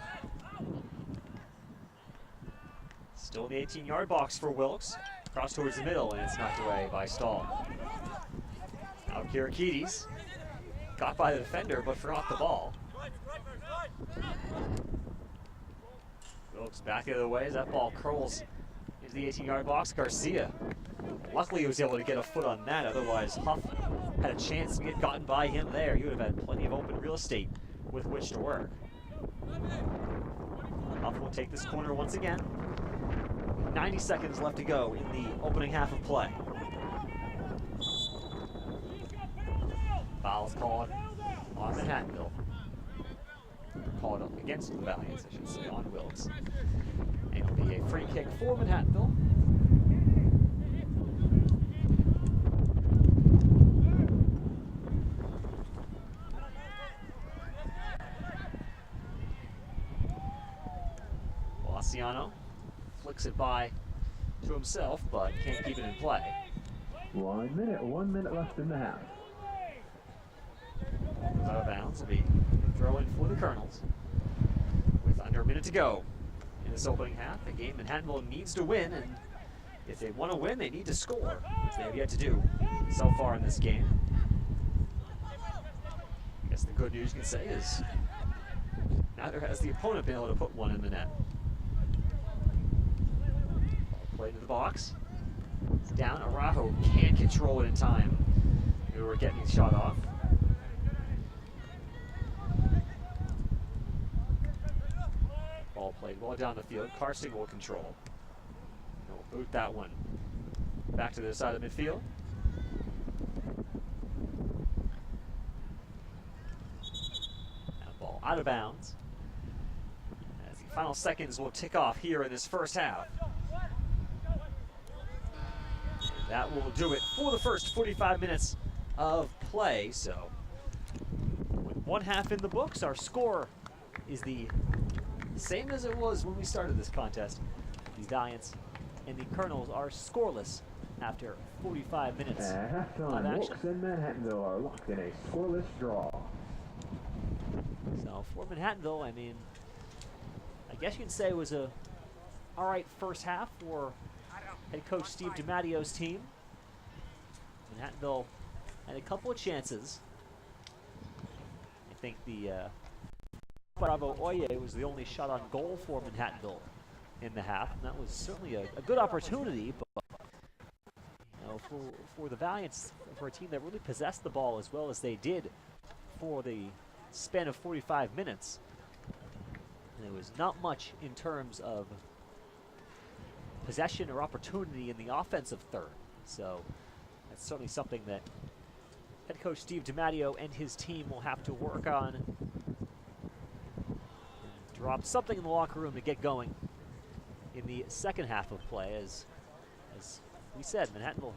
Still in the 18-yard box for Wilkes. Cross towards the middle, and it's knocked away by Stahl. Now Kirakides got by the defender, but forgot the ball. Wilkes back the other way as that ball curls into the 18-yard box. Garcia, luckily he was able to get a foot on that, otherwise Huff had a chance to get gotten by him there. He would have had plenty of open real estate with which to work. Huff will take this corner once again. 90 seconds left to go in the opening half of play. Foul's called on Manhattanville. Called up against the Valiants, I should say, on Wilkes. And it'll be a free kick for Manhattanville. Laciano flicks it by to himself, but can't keep it in play. 1 minute left in the half. Goes out of bounds. It'll be throw in for the Colonels. With under a minute to go in this opening half, a game Manhattanville needs to win, and if they want to win, they need to score, which they have yet to do so far in this game. I guess the good news you can say is neither has the opponent been able to put one in the net. Play to the box. It's down. Araujo can't control it in time. We were getting the shot off. Ball played well down the field. Karsting will control. He'll boot that one back to the side of midfield. That ball out of bounds. As the final seconds will tick off here in this first half. That will do it for the first 45 minutes of play. So, with one half in the books, our score is the same as it was when we started this contest. The Valiants and the Colonels are scoreless after 45 minutes At halftime, Wilkes and Manhattanville are locked in a scoreless draw. So, for Manhattanville, I mean, I guess you can say it was a alright first half for head coach Steve DiMattio's team. Manhattanville had a couple of chances. I think the Bravo Oye was the only shot on goal for Manhattanville in the half, and that was certainly a good opportunity. But you know, for the Valiants, for a team that really possessed the ball as well as they did for the span of 45 minutes, and there was not much in terms of possession or opportunity in the offensive third. So that's certainly something that head coach Steve DiMattio and his team will have to work on. And drop something in the locker room to get going in the second half of play. As we said, Manhattanville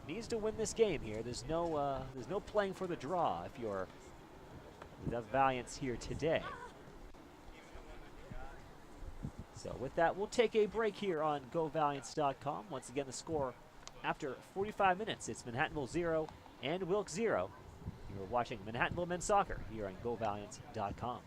needs to win this game here. There's no playing for the draw if you're the Valiants here today. So with that, we'll take a break here on GoValiants.com. Once again, the score after 45 minutes, it's Manhattanville 0 and Wilkes 0. You're watching Manhattanville men's soccer here on GoValiants.com.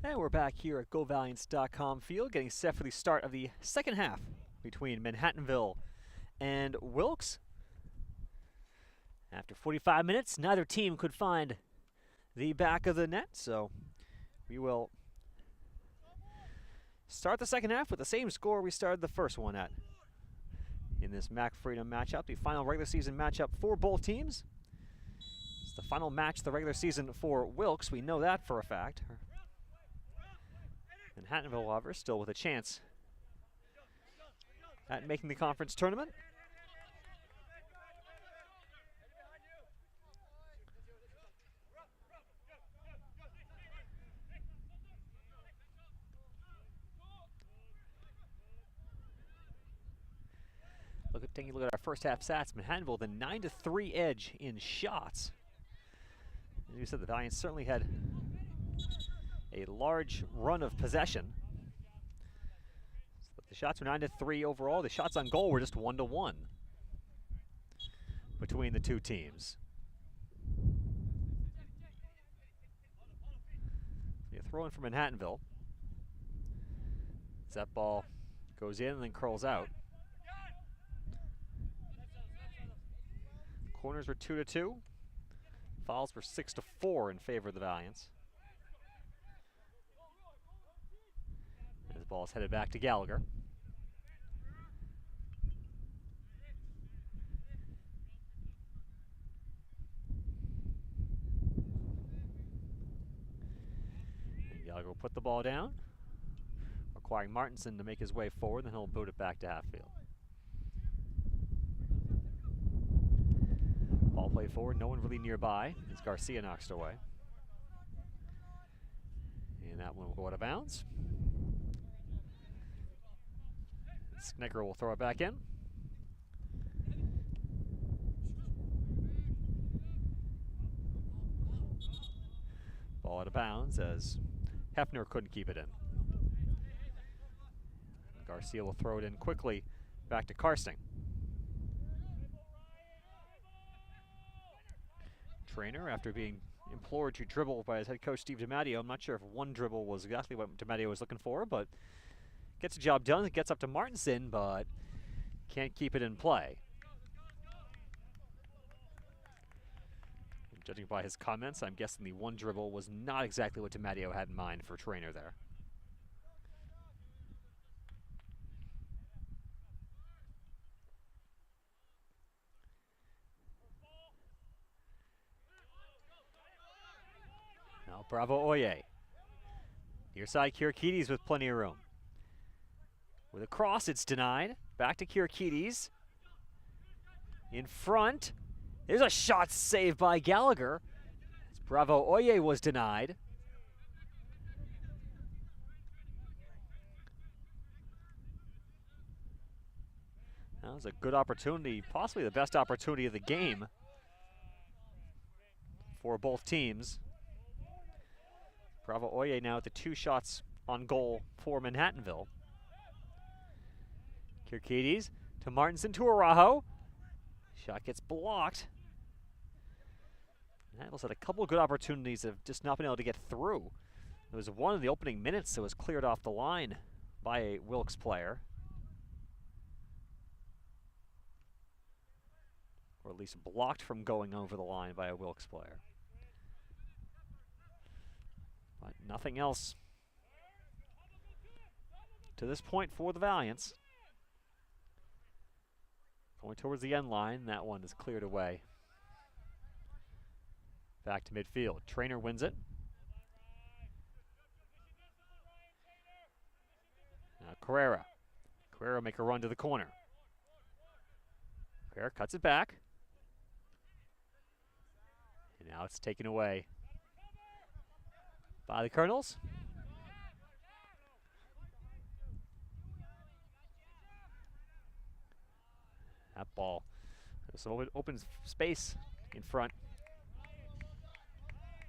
And we're back here at GoValiants.com field, getting set for the start of the second half between Manhattanville and Wilkes. After 45 minutes, neither team could find the back of the net, so we will start the second half with the same score we started the first one at. In this MAC Freedom matchup, the final regular season matchup for both teams. It's the final match of the regular season for Wilkes, we know that for a fact. Manhattanville, however, still with a chance at making the conference tournament. Taking a look at our first half stats, Manhattanville the 9-3 edge in shots. As you said, the Valiants certainly had a large run of possession. But the shots were 9-3 overall. The shots on goal were just 1-1 between the two teams. So you throw in for Manhattanville. As that ball goes in and then curls out. Corners were 2-2. Fouls were 6-4 in favor of the Valiants. And the ball is headed back to Gallagher. And Gallagher will put the ball down, requiring Martinson to make his way forward, then he'll boot it back to half field. Ball played forward, no one really nearby as Garcia knocks it away. And that one will go out of bounds. Snegger will throw it back in. Ball out of bounds as Hefner couldn't keep it in. Garcia will throw it in quickly back to Karsting. Trainer, after being implored to dribble by his head coach Steve DiMatteo, I'm not sure if one dribble was exactly what DiMatteo was looking for, but gets the job done. It gets up to Martinson, but can't keep it in play. Judging by his comments, I'm guessing the one dribble was not exactly what DiMatteo had in mind for Trainer there. Now Bravo Oye. Near side Kirikides with plenty of room. With a cross, it's denied. Back to Kirikides. In front. There's a shot saved by Gallagher. As Bravo Oye was denied. That was a good opportunity, possibly the best opportunity of the game for both teams. Bravo Oye now at the 2 shots on goal for Manhattanville. Kirikides to Martinson to Araujo. Shot gets blocked. Manhattanville's had a couple of good opportunities of just not being able to get through. There was one in the opening minutes that was cleared off the line by a Wilkes player. Or at least blocked from going over the line by a Wilkes player. But nothing else to this point for the Valiants. Going towards the end line, that one is cleared away. Back to midfield. Trainer wins it. Now Carrera. Carrera make a run to the corner. Carrera cuts it back. And now it's taken away by the Colonels. That ball, there's some open space in front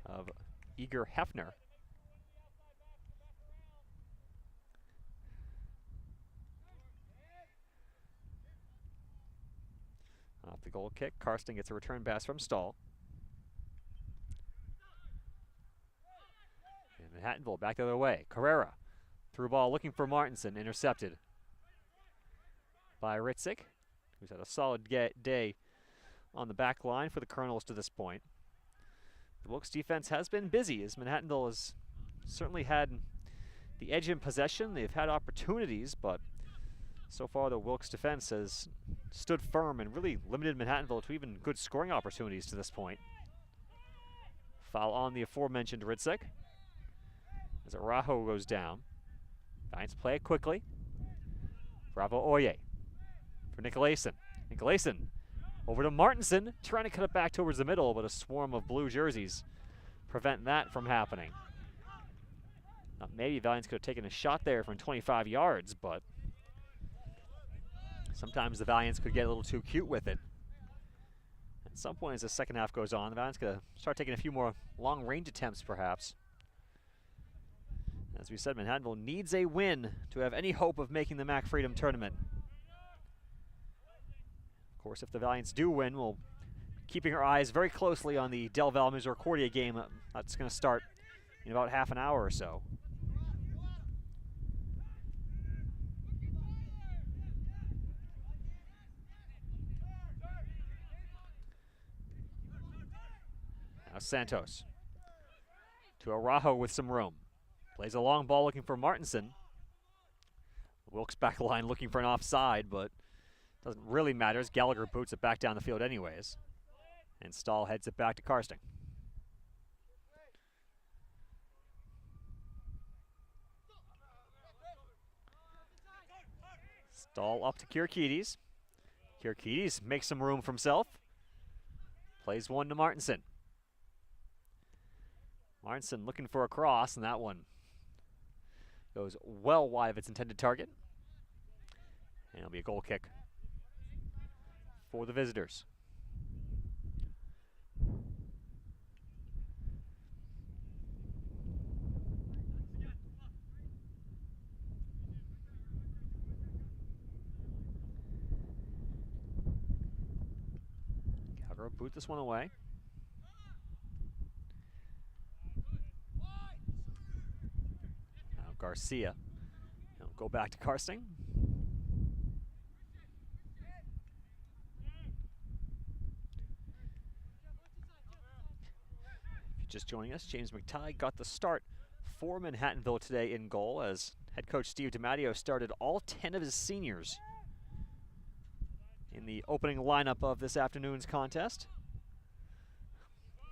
of eager Hefner. Off the goal kick, Karsting gets a return pass from Stahl. And Manhattanville back the other way. Carrera. Through ball looking for Martinson. Intercepted by Ritzik, who's had a solid day on the back line for the Colonels to this point. The Wilkes defense has been busy as Manhattanville has certainly had the edge in possession. They've had opportunities, but so far the Wilkes defense has stood firm and really limited Manhattanville to even good scoring opportunities to this point. Foul on the aforementioned Ritzik as Araujo goes down. Giants play it quickly. Bravo Oye for Nicolason. Nicolason over to Martinson, trying to cut it back towards the middle, but a swarm of blue jerseys prevent that from happening. Now, maybe Valiants could have taken a shot there from 25 yards, but sometimes the Valiants could get a little too cute with it. At some point as the second half goes on, the Valiants going to start taking a few more long-range attempts, perhaps. As we said, Manhattanville needs a win to have any hope of making the MAC Freedom Tournament. Of course, if the Valiants do win, we'll be keeping our eyes very closely on the Del Val Misericordia game. That's going to start in about half an hour or so. Now Santos to Araujo with some room. Plays a long ball looking for Martinson. Wilkes back line looking for an offside, but doesn't really matter as Gallagher boots it back down the field anyways. And Stahl heads it back to Karsting. Stahl up to Kirikides. Kirikides makes some room for himself. Plays one to Martinson. Martinson looking for a cross, and that one goes well wide of its intended target. And it'll be a goal kick for the visitors. Gallagher boot this one away. Now Garcia. He'll go back to Karsting. Just joining us, James McTighe got the start for Manhattanville today in goal as head coach Steve DiMatteo started all 10 of his seniors in the opening lineup of this afternoon's contest.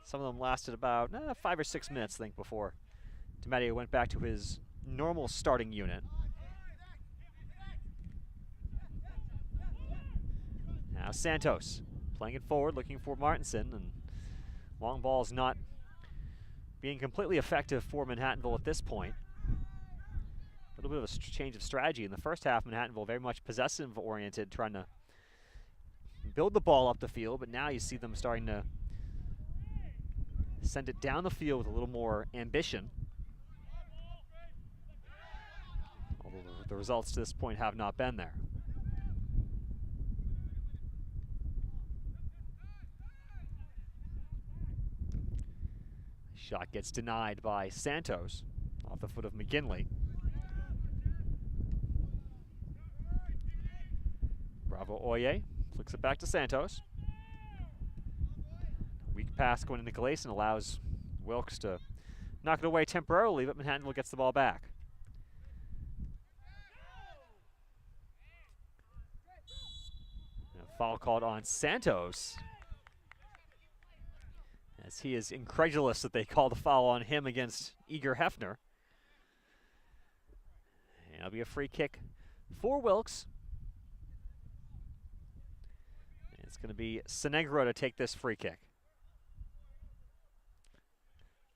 Some of them lasted about 5 or 6 minutes, I think, before DiMatteo went back to his normal starting unit. Now Santos playing it forward, looking for Martinson, and long ball's not being completely effective for Manhattanville at this point. A little bit of a change of strategy. In the first half, Manhattanville very much possessive-oriented, trying to build the ball up the field, but now you see them starting to send it down the field with a little more ambition. Although the results to this point have not been there. Shot gets denied by Santos off the foot of McGinley. Bravo Oye flicks it back to Santos. Weak pass going to Nicolason allows Wilkes to knock it away temporarily, but Manhattanville gets the ball back. And a foul called on Santos, as he is incredulous that they called a foul on him against Eager Hefner. And it'll be a free kick for Wilkes. And it's going to be Sinegro to take this free kick.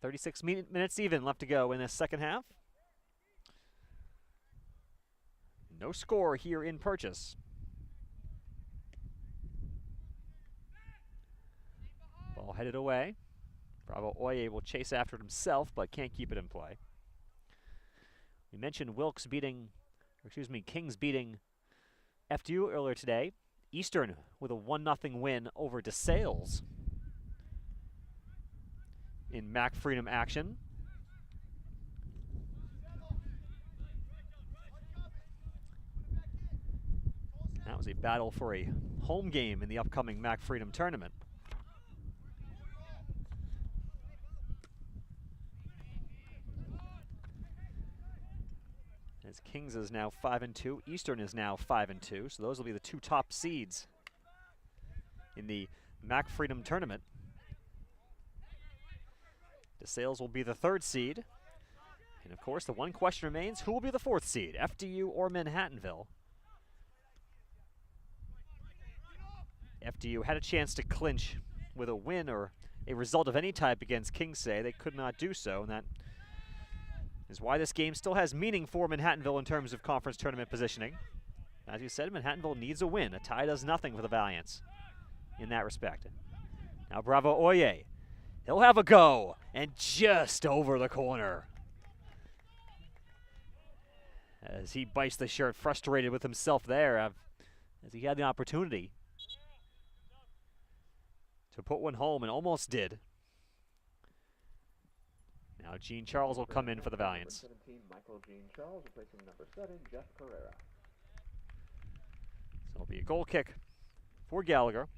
36 minutes even left to go in this second half. No score here in Purchase. Ball headed away. Bravo Oye will chase after it himself, but can't keep it in play. We mentioned Kings beating FDU earlier today. Eastern with a 1-0 win over DeSales in MAC Freedom action. was a battle for a home game in the upcoming Mac Freedom tournament. As Kings is now 5-2, Eastern is now 5-2, so those will be the two top seeds in the Mac Freedom tournament. DeSales will be the third seed. And of course, the one question remains, who will be the fourth seed, FDU or Manhattanville? FDU had a chance to clinch with a win or a result of any type against Kingsay. They could not do so, and that is why this game still has meaning for Manhattanville in terms of conference tournament positioning. As you said, Manhattanville needs a win. A tie does nothing for the Valiants in that respect. Now Bravo Oye. He'll have a go, and just over the corner. As he bites the shirt, frustrated with himself there, as he had the opportunity to put one home and almost did. Now Gene Charles will come in for the Valiants. 17, Michael Gene Charles replacing number 7, Jeff Carrera. So it'll be a goal kick for Gallagher.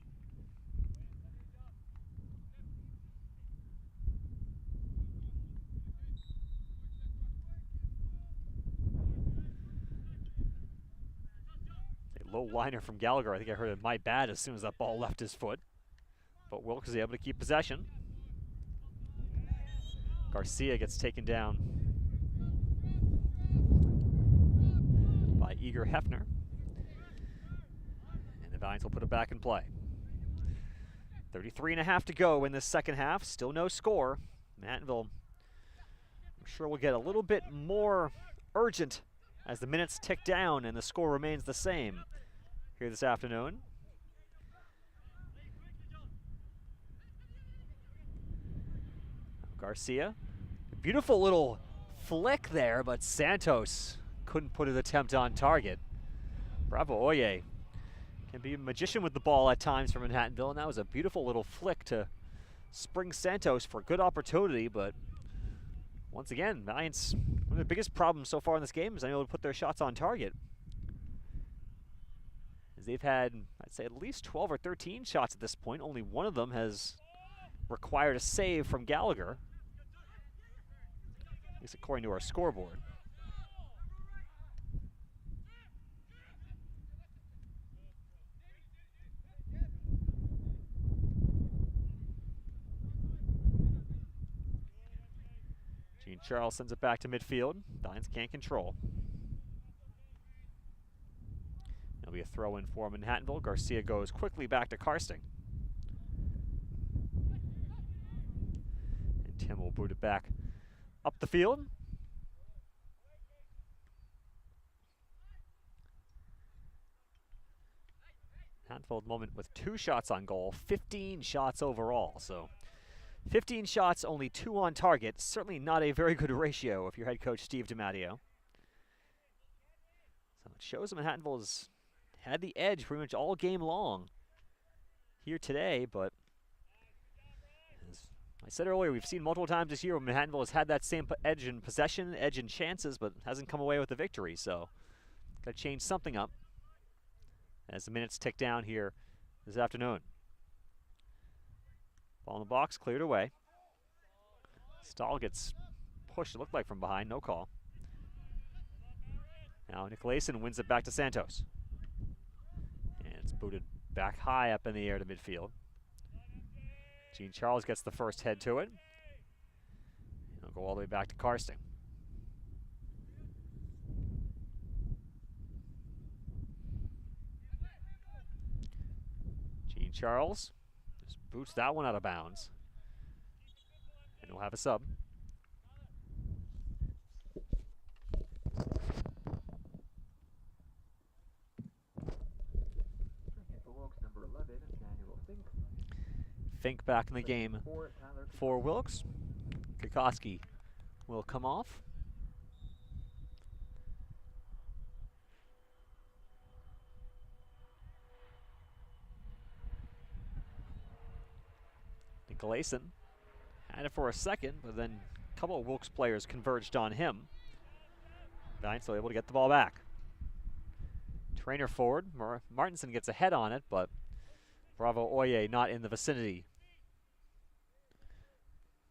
A low liner from Gallagher. I think I heard it, my bad, as soon as that ball left his foot. But Wilkes is able to keep possession. Garcia gets taken down by Eager Hefner. And the Valiants will put it back in play. 33.5 to go in this second half. Still no score. Manhattanville, I'm sure, will get a little bit more urgent as the minutes tick down and the score remains the same here this afternoon. Garcia, a beautiful little flick there, but Santos couldn't put his attempt on target. Bravo Oye can be a magician with the ball at times for Manhattanville, and that was a beautiful little flick to spring Santos for a good opportunity, but once again, Valiants, one of the biggest problems so far in this game is unable to put their shots on target. As they've had, I'd say, at least 12 or 13 shots at this point. Only one of them has required a save from Gallagher, at least according to our scoreboard. Gene Charles sends it back to midfield. Valiants can't control. It'll be a throw in for Manhattanville. Garcia goes quickly back to Karsting. And Tim will boot it back up the field. Manhattanville at the moment with 2 shots on goal, 15 shots overall. So 15 shots, only 2 on target. Certainly not a very good ratio if you're head coach Steve DiMatteo. So it shows that Manhattanville has had the edge pretty much all game long here today, but as I said earlier, we've seen multiple times this year when Manhattanville has had that same edge in possession, edge in chances, but hasn't come away with the victory. So got to change something up as the minutes tick down here this afternoon. Ball in the box, cleared away. Stahl gets pushed, it looked like, from behind, no call. Now Nicolason wins it back to Santos. And it's booted back high up in the air to midfield. Gene Charles gets the first head to it. He'll go all the way back to Karsting. Gene Charles just boots that one out of bounds. And we'll have a sub. Fink back in the game for Wilkes. Kukoski will come off. Nicolason had it for a second, but then a couple of Wilkes players converged on him. Valiants still able to get the ball back. Trainer forward. Martinson gets ahead on it, but Bravo Oye not in the vicinity.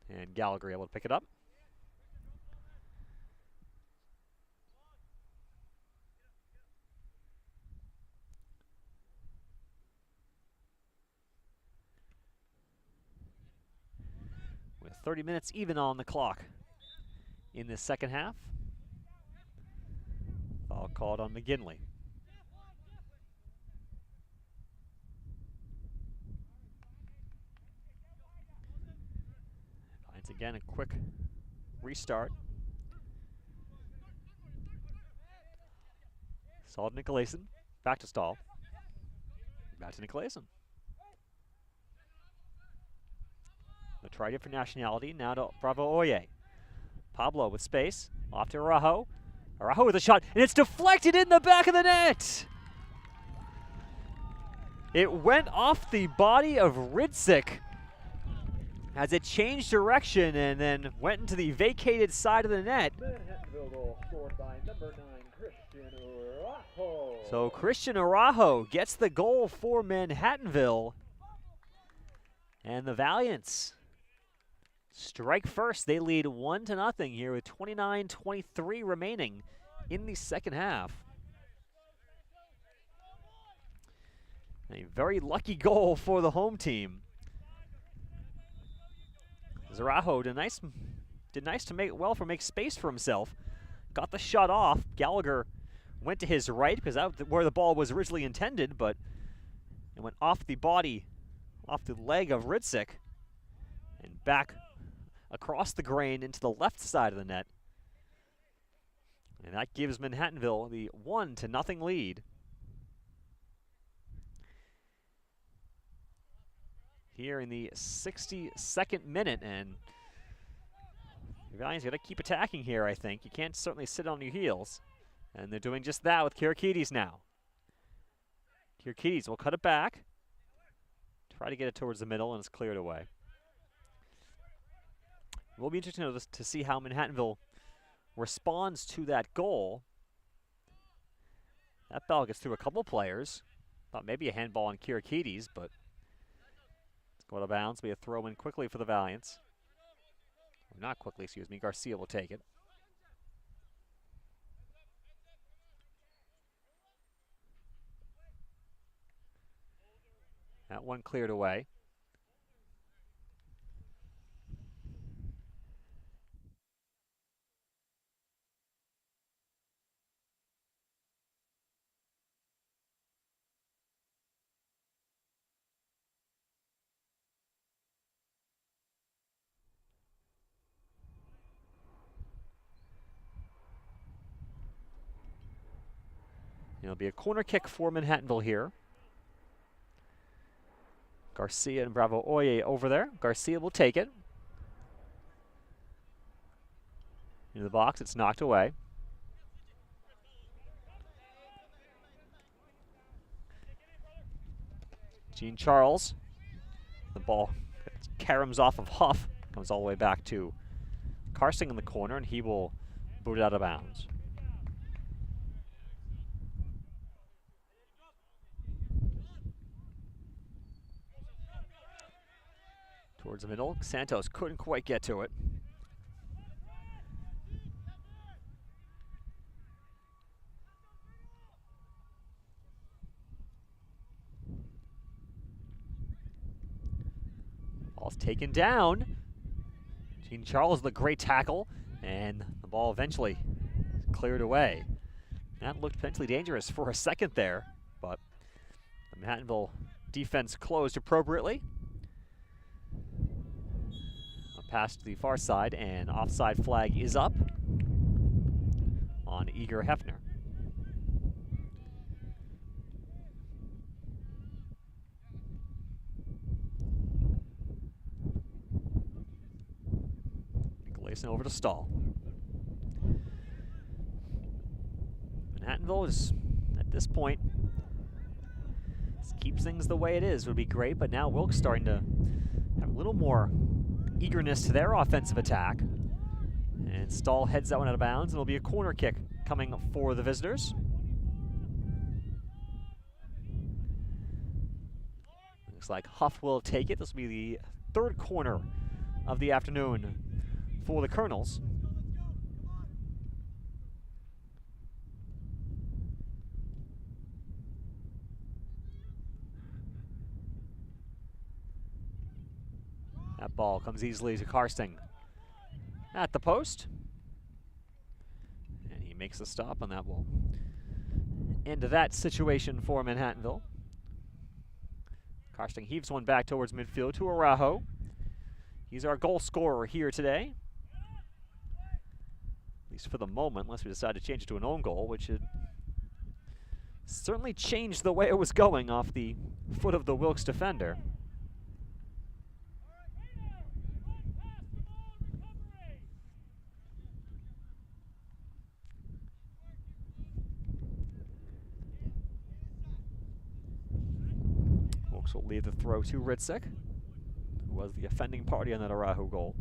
And Gallagher able to pick it up. With 30 minutes even on the clock in this second half. Foul called on McGinley. Finds again a quick restart. Saul to Nicolason. Back to Stahl. Back to Nicolason. They'll try different nationality. Now to Bravo Oye. Pablo with space. Off to Araujo. Araujo with a shot, and it's deflected in the back of the net! It went off the body of Ridzik as it changed direction and then went into the vacated side of the net. Manhattanville goal scored by number 9, Christian Araujo. So Christian Araujo gets the goal for Manhattanville. And the Valiants strike first. They lead 1-0 here with 29:23 remaining in the second half. A very lucky goal for the home team. Araujo did nice to make space for himself. Got the shot off. Gallagher went to his right because that's where the ball was originally intended, but it went off the body, off the leg of Ridzik, and back across the grain into the left side of the net. And that gives Manhattanville the 1-0 lead. Here in the 62nd minute, and the Valiants got to keep attacking here, I think. You can't certainly sit on your heels. And they're doing just that with Kirakides now. Kirakides will cut it back. Try to get it towards the middle, and it's cleared away. It will be interesting to see how Manhattanville responds to that goal. That ball gets through a couple players. Thought maybe a handball on Kirakides, but it's going to bounce. Be a throw in quickly for the Valiants. Or not quickly, excuse me. Garcia will take it. That one cleared away. It'll be a corner kick for Manhattanville here. Garcia and Bravo Oye over there. Garcia will take it. Into the box, it's knocked away. Gene Charles. The ball caroms off of Huff. Comes all the way back to Karsing in the corner, and he will boot it out of bounds. Towards the middle. Santos couldn't quite get to it. Ball's taken down. Gene Charles with a great tackle, and the ball eventually cleared away. That looked potentially dangerous for a second there, but the Manhattanville defense closed appropriately. Pass to the far side, and offside flag is up on Igor Hefner. Nicolason over to Stahl. Manhattanville is, at this point, keeps things the way it is would be great, but now Wilkes starting to have a little more eagerness to their offensive attack. And Stahl heads that one out of bounds, and it'll be a corner kick coming for the visitors. Looks like Huff will take it. This will be the third corner of the afternoon for the Colonels. That ball comes easily to Karsting at the post. And he makes a stop, and that will end that situation for Manhattanville. Karsting heaves one back towards midfield to Araujo. He's our goal scorer here today. At least for the moment, unless we decide to change it to an own goal, which would certainly change the way it was going off the foot of the Wilkes defender. Wilkes will leave the throw to Ritzek, who was the offending party on that Araujo goal.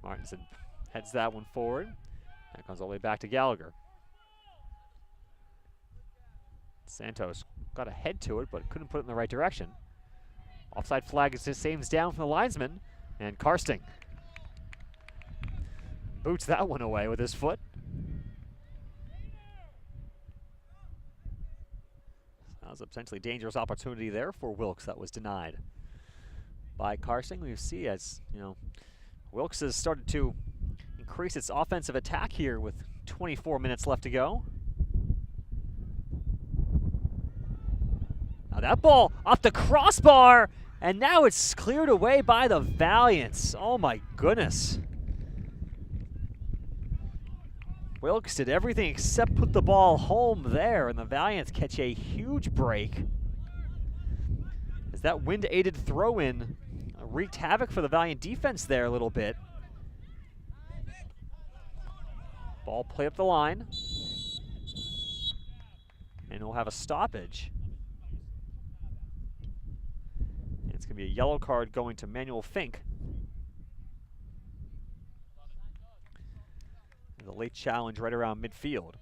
Martinson heads that one forward. That comes all the way back to Gallagher. Santos got a head to it, but couldn't put it in the right direction. Offside flag is just saves down from the linesman, and Karsting boots that one away with his foot. That was a potentially dangerous opportunity there for Wilkes that was denied by Karsting. We see, as you know, Wilkes has started to increase its offensive attack here with 24 minutes left to go. Now that ball off the crossbar, and now it's cleared away by the Valiants. Oh my goodness. Wilkes did everything except put the ball home there, and the Valiants catch a huge break. As that wind-aided throw-in wreaked havoc for the Valiant defense there a little bit. Ball played up the line. And we'll have a stoppage. And it's going to be a yellow card going to Manuel Fink. The late challenge right around midfield.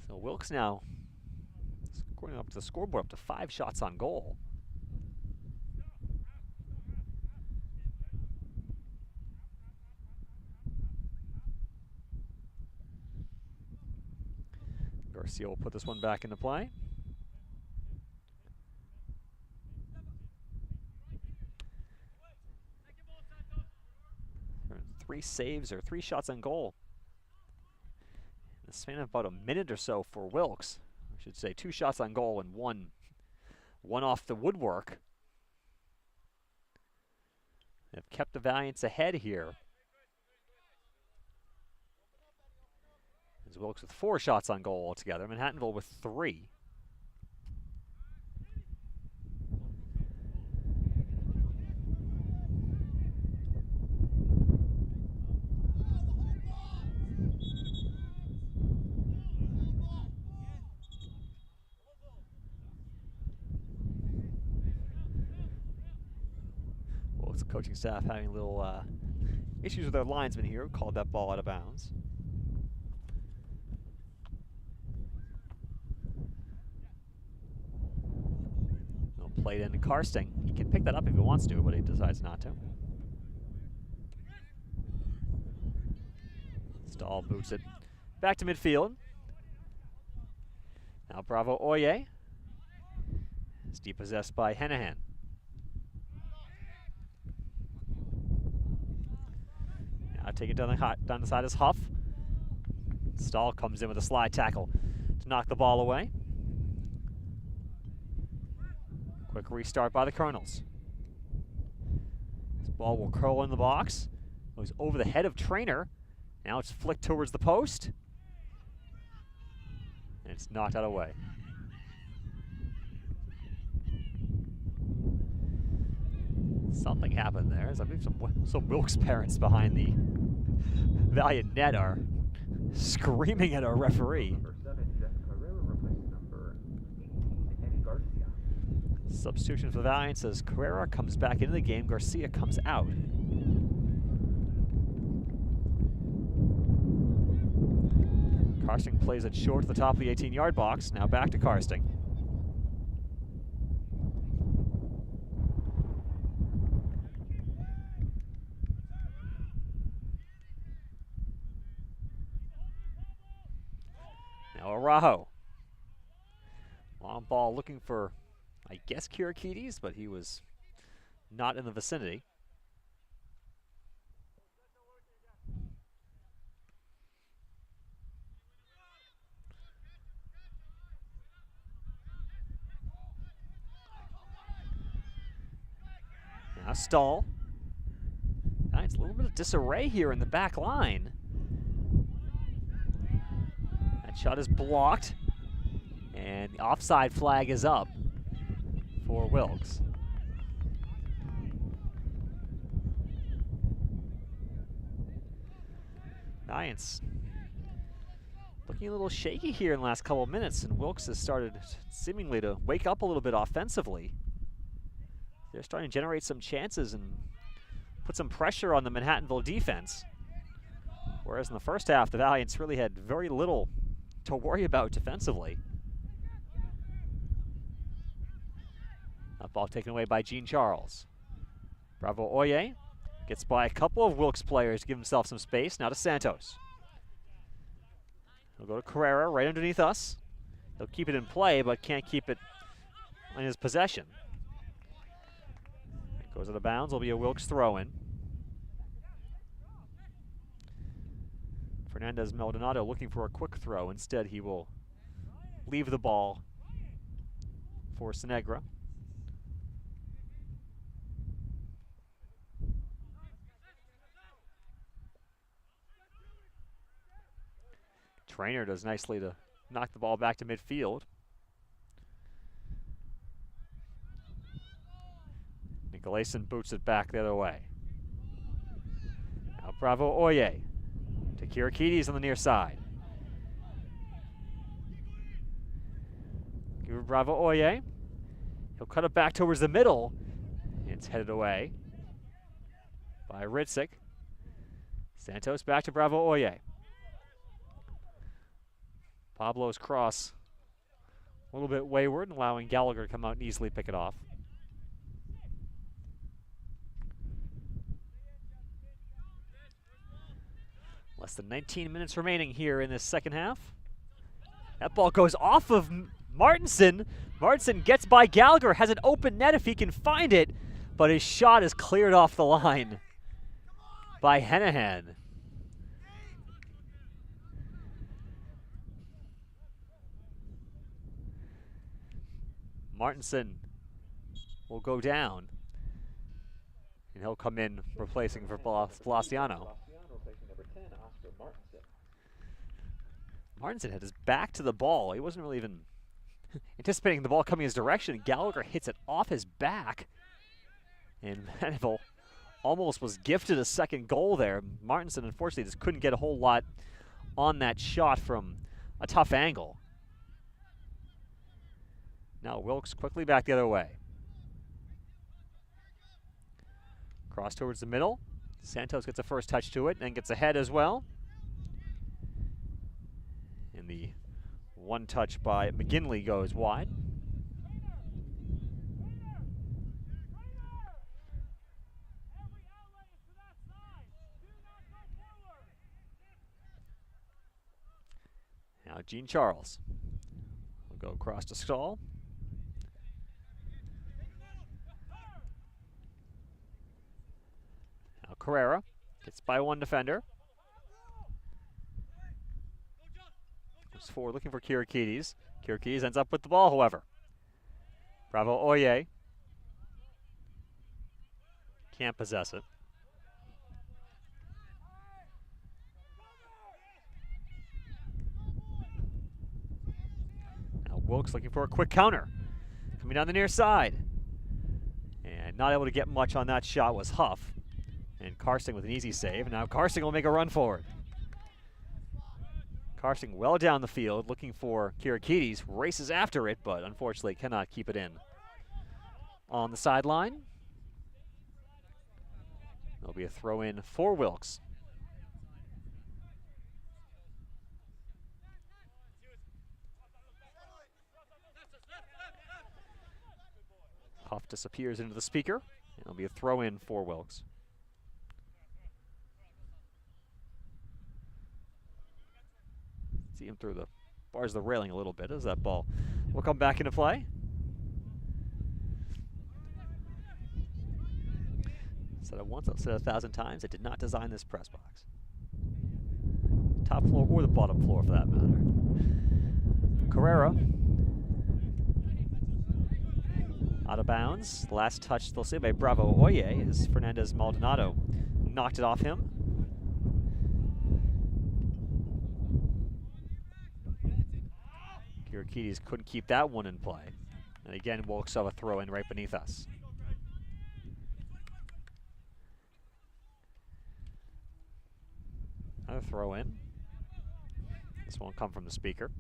So Wilkes now going up to the scoreboard, up to 5 shots on goal. Garcia will put this one back into play. 3 saves, or 3 shots on goal in the span of about a minute or so for Wilkes. I should say 2 shots on goal and one off the woodwork. They've kept the Valiants ahead here. As Wilkes with 4 shots on goal altogether, Manhattanville with 3. The coaching staff having a little issues with their linesman here, called that ball out of bounds. They'll play it into Karsting. He can pick that up if he wants to, but he decides not to. Stahl boots it back to midfield. Now Bravo Oye is depossessed by Henahan. Take it down the side is Huff. Stahl comes in with a slide tackle to knock the ball away. Quick restart by the Colonels. This ball will curl in the box. Goes over the head of Trainer. Now it's flicked towards the post. And it's knocked out away. Something happened there. I believe some Wilkes parents behind the Valiant net are screaming at our referee. Number 7, Jeff Carrera. Substitution for the Valiants as Carrera comes back into the game. Garcia comes out. Karsting plays it short to the top of the 18-yard box. Now back to Karsting. Now Araujo. Long ball looking for, I guess, Kirikides, but he was not in the vicinity. Now Stahl. It's a little bit of disarray here in the back line. That shot is blocked, and the offside flag is up for Wilkes. Giants looking a little shaky here in the last couple of minutes, and Wilkes has started seemingly to wake up a little bit offensively. They're starting to generate some chances and put some pressure on the Manhattanville defense. Whereas in the first half, the Valiants really had very little to worry about defensively. That ball taken away by Gene Charles. Bravo Oye gets by a couple of Wilkes players to give himself some space. Now to Santos. He'll go to Carrera right underneath us. He'll keep it in play, but can't keep it in his possession. It goes out of bounds. Will be a Wilkes throw-in. Fernandez Maldonado looking for a quick throw. Instead, he will leave the ball for Sinegra. Trainer does nicely to knock the ball back to midfield. Nicolason boots it back the other way. Now Bravo Oye to Kirikides on the near side. Give Bravo Oye. He'll cut it back towards the middle. It's headed away by Ritzik. Santos back to Bravo Oye. Pablo's cross a little bit wayward, allowing Gallagher to come out and easily pick it off. Less than 19 minutes remaining here in this second half. That ball goes off of Martinson. Martinson gets by Gallagher, has an open net if he can find it, but his shot is cleared off the line by Hennehan. Martinson will go down, and he'll come in replacing for Palaciano. Martinson had his back to the ball. He wasn't really even anticipating the ball coming his direction. Gallagher hits it off his back, and Manhattanville almost was gifted a second goal there. Martinson, unfortunately, just couldn't get a whole lot on that shot from a tough angle. Now Wilkes quickly back the other way. Cross towards the middle. Santos gets a first touch to it and gets ahead as well. And the one touch by McGinley goes wide. Now Gene Charles will go across to Stahl. Now Carrera gets by one defender. Moves forward looking for Kirikides. Kirikides ends up with the ball, however. Bravo Oye can't possess it. Wilkes looking for a quick counter. Coming down the near side. And not able to get much on that shot was Huff. And Karsting with an easy save. And now Karsting will make a run forward. Karsting well down the field looking for Kirikides. Races after it, but unfortunately cannot keep it in. on the sideline. There'll be a throw in for Wilkes. Puff disappears into the speaker. It'll be a throw in for Wilkes. See him through the bars of the railing a little bit as that ball will come back into play. Said it once, I've said it 1,000 times. I did not design this press box. Top floor or the bottom floor for that matter. Carrera. Out of bounds. Last touch, they'll say, by Bravo Oye as Fernandez Maldonado knocked it off him. Kirikides couldn't keep that one in play. And again, Wilkes have a throw in right beneath us. Another throw in. This one will come from the speaker.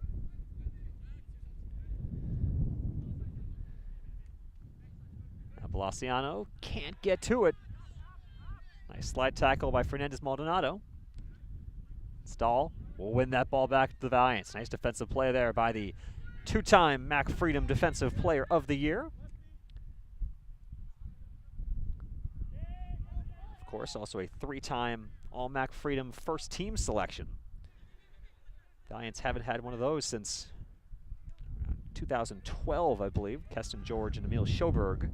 Now Balaciano can't get to it. Nice slide tackle by Fernandez Maldonado. Stahl will win that ball back to the Valiants. Nice defensive play there by the two-time Mac Freedom Defensive Player of the Year. Of course, also a three-time All-Mac Freedom first team selection. Valiants haven't had one of those since 2012, I believe. Keston George and Emil Sjoberg.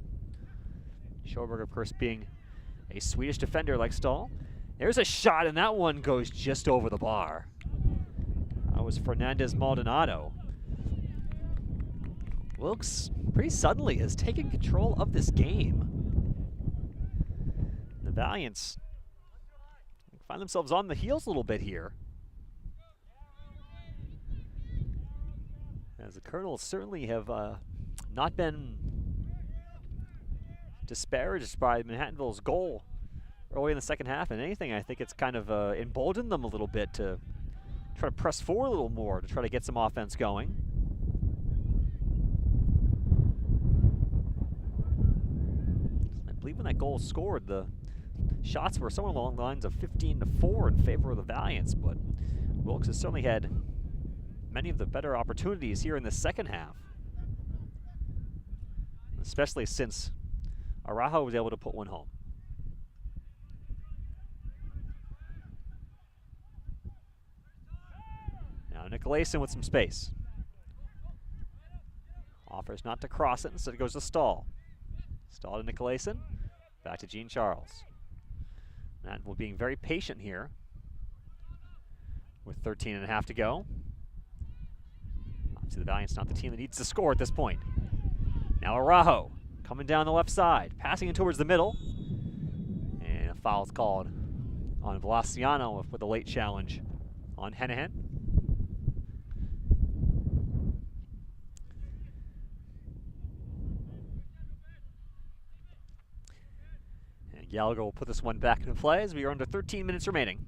Sjoberg, of course, being a Swedish defender like Stahl. There's a shot, and that one goes just over the bar. That was Fernandez Maldonado. Wilkes pretty suddenly has taken control of this game. The Valiants find themselves on the heels a little bit here, as the Colonels certainly have not been disparaged by Manhattanville's goal early in the second half. And anything, I think it's kind of emboldened them a little bit to try to press forward a little more to try to get some offense going. I believe when that goal was scored, the shots were somewhere along the lines of 15-4 in favor of the Valiants, but Wilkes has certainly had many of the better opportunities here in the second half, especially since Araujo was able to put one home. Now Nicolason with some space. Offers not to cross it, instead it goes to Stahl. Stahl to Nicolason. Back to Jean Charles. Manhattanville being very patient here with 13.5 to go. Obviously the Valiants not the team that needs to score at this point. Now Araujo coming down the left side, passing it towards the middle. And a foul is called on Balaciano with a late challenge on Hennehan. And Gallagher will put this one back into play as we are under 13 minutes remaining.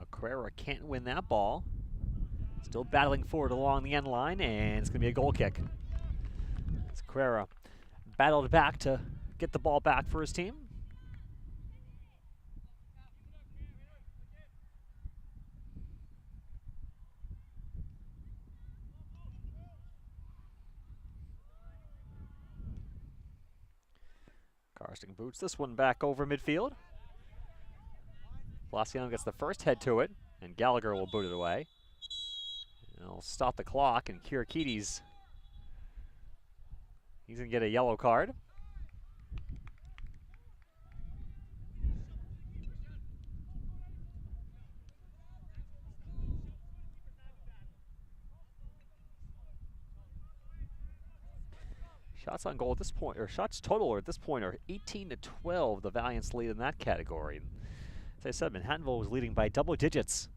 Carrera can't win that ball. Still battling forward along the end line, and it's going to be a goal kick. As Carrera battled back to get the ball back for his team. Karsting boots this one back over midfield. Balaciano gets the first head to it, and Gallagher will boot it away. And he'll stop the clock, and Kirikides, he's going to get a yellow card. Shots on goal at this point, or shots total at this point, are 18-12. The Valiants lead in that category. As I said, Manhattanville was leading by double digits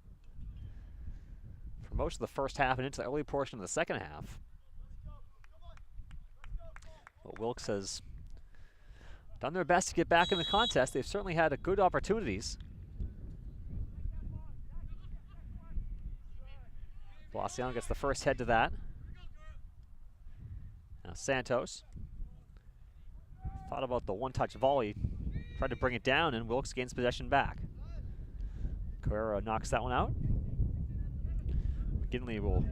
for most of the first half and into the early portion of the second half. But Wilkes has done their best to get back in the contest. They've certainly had good opportunities. Blasciano gets the first head to that. Now Santos thought about the one-touch volley, tried to bring it down, and Wilkes gains possession back. Carrera knocks that one out. McGinley will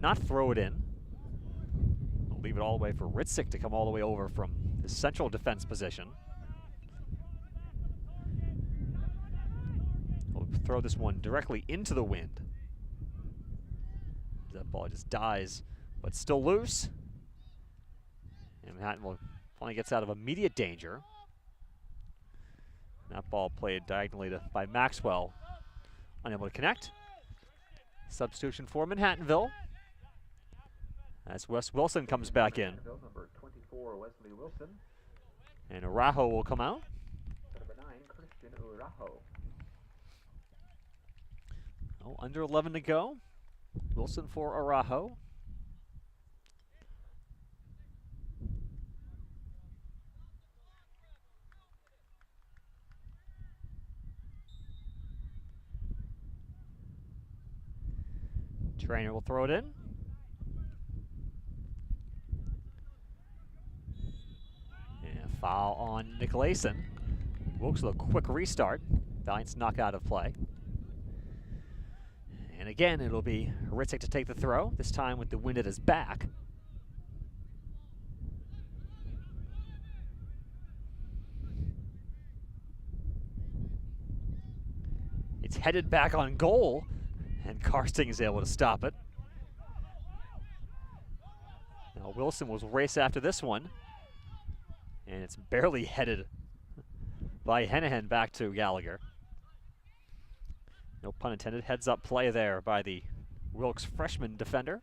not throw it in. He'll leave it all the way for Ritzik to come all the way over from his central defense position. He'll throw this one directly into the wind. That ball just dies, but still loose. And Manhattanville finally gets out of immediate danger. That ball played diagonally by Maxwell, unable to connect. Substitution for Manhattanville as Wes Wilson comes back in. Number 24, Wesley Wilson. And Araujo will come out. Number 9, Christian Araujo. Oh, under 11 to go. Wilson for Araujo. Trainer will throw it in. And a foul on Nicolason. Wilkes with a quick restart. Valiant's knocked out of play. And again, it'll be Ritzik to take the throw, this time with the wind at his back. It's headed back on goal, and Karsting is able to stop it. Now Wilson will race after this one, and it's barely headed by Hennehan back to Gallagher. No pun intended, heads up play there by the Wilkes freshman defender.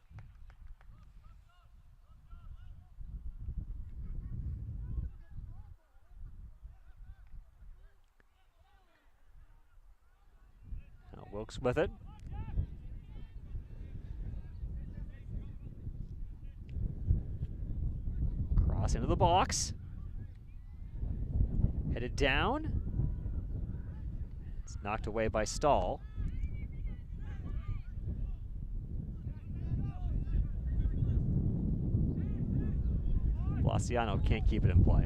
Now Wilkes with it. Cross into the box. Headed down. It's knocked away by Stahl. Blasciano can't keep it in play.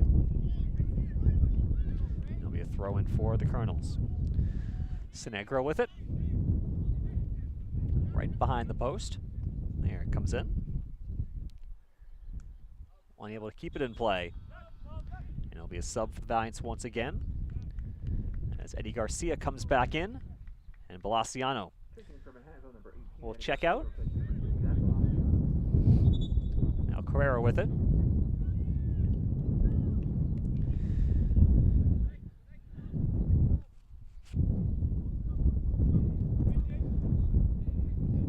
It'll be a throw in for the Colonels. Sinegro with it. Right behind the post. There it comes in. Unable to keep it in play. And it'll be a sub for the Valiants once again. As Eddie Garcia comes back in. And Blasciano will check out. Now Carrera with it.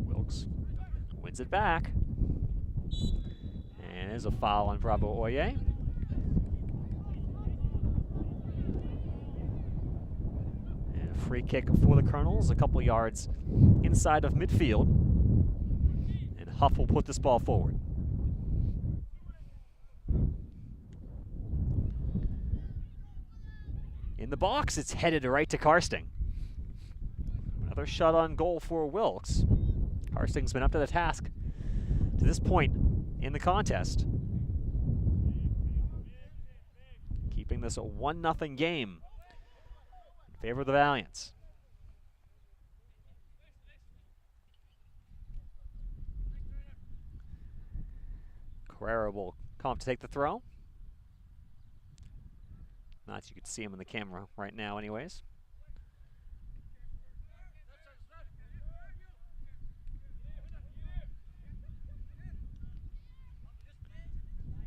Wilkes wins it back. And there's a foul on Bravo Oye. And a free kick for the Colonels, a couple yards inside of midfield. And Huff will put this ball forward. In the box, it's headed right to Karsting. Another shot on goal for Wilkes. Karsting's been up to the task to this point in the contest. Keeping this a 1-0 game in favor of the Valiants. Carrera will come up to take the throw. Not that you could see him in the camera right now anyways.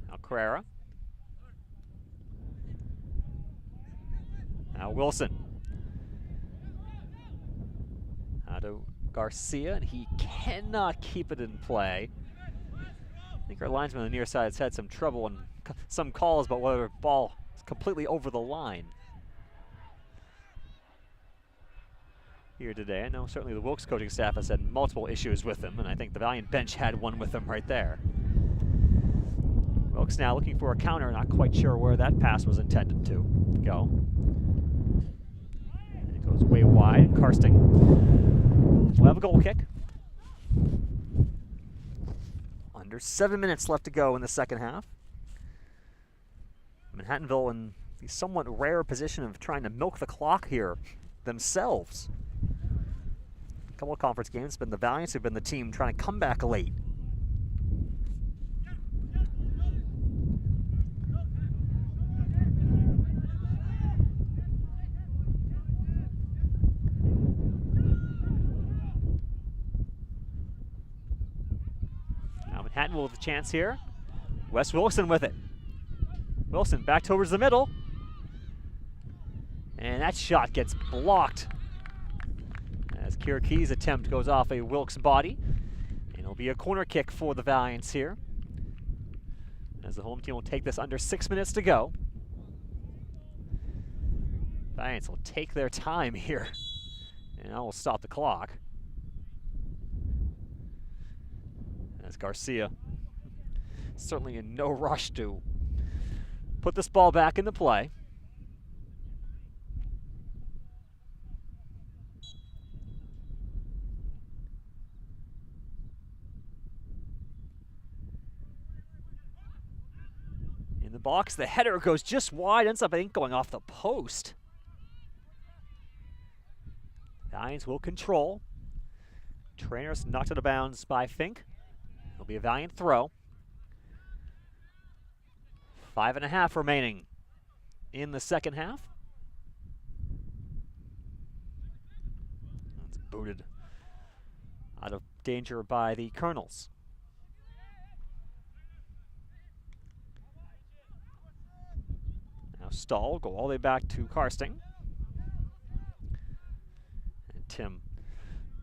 Now Carrera. Now Wilson. Now to Garcia, and he cannot keep it in play. I think our linesman on the near side has had some trouble and some calls about whether the ball is completely over the line. here today. I know certainly the Wilkes coaching staff has had multiple issues with him, and I think the Valiant bench had one with him right there. Wilkes now looking for a counter, not quite sure where that pass was intended to go. And it goes way wide. Karsting will have a goal kick. Under 7 minutes left to go in the second half. Manhattanville in the somewhat rare position of trying to milk the clock here themselves. A couple of conference games, but the Valiants have been the team trying to come back late. Now Manhattanville with a chance here. Wes Wilson with it. Wilson back towards the middle. And that shot gets blocked as Kiraki's attempt goes off a Wilkes body. And it'll be a corner kick for the Valiants here, as the home team will take this under 6 minutes to go. Valiants will take their time here, and that will stop the clock. As Garcia certainly in no rush to put this ball back into play. In the box, the header goes just wide, ends up, I think, going off the post. Valiants will control. Trainers knocked out of bounds by Fink. It'll be a Valiant throw. 5.5 remaining in the second half. It's booted out of danger by the Colonels. Now Stahl go all the way back to Karsting. And Tim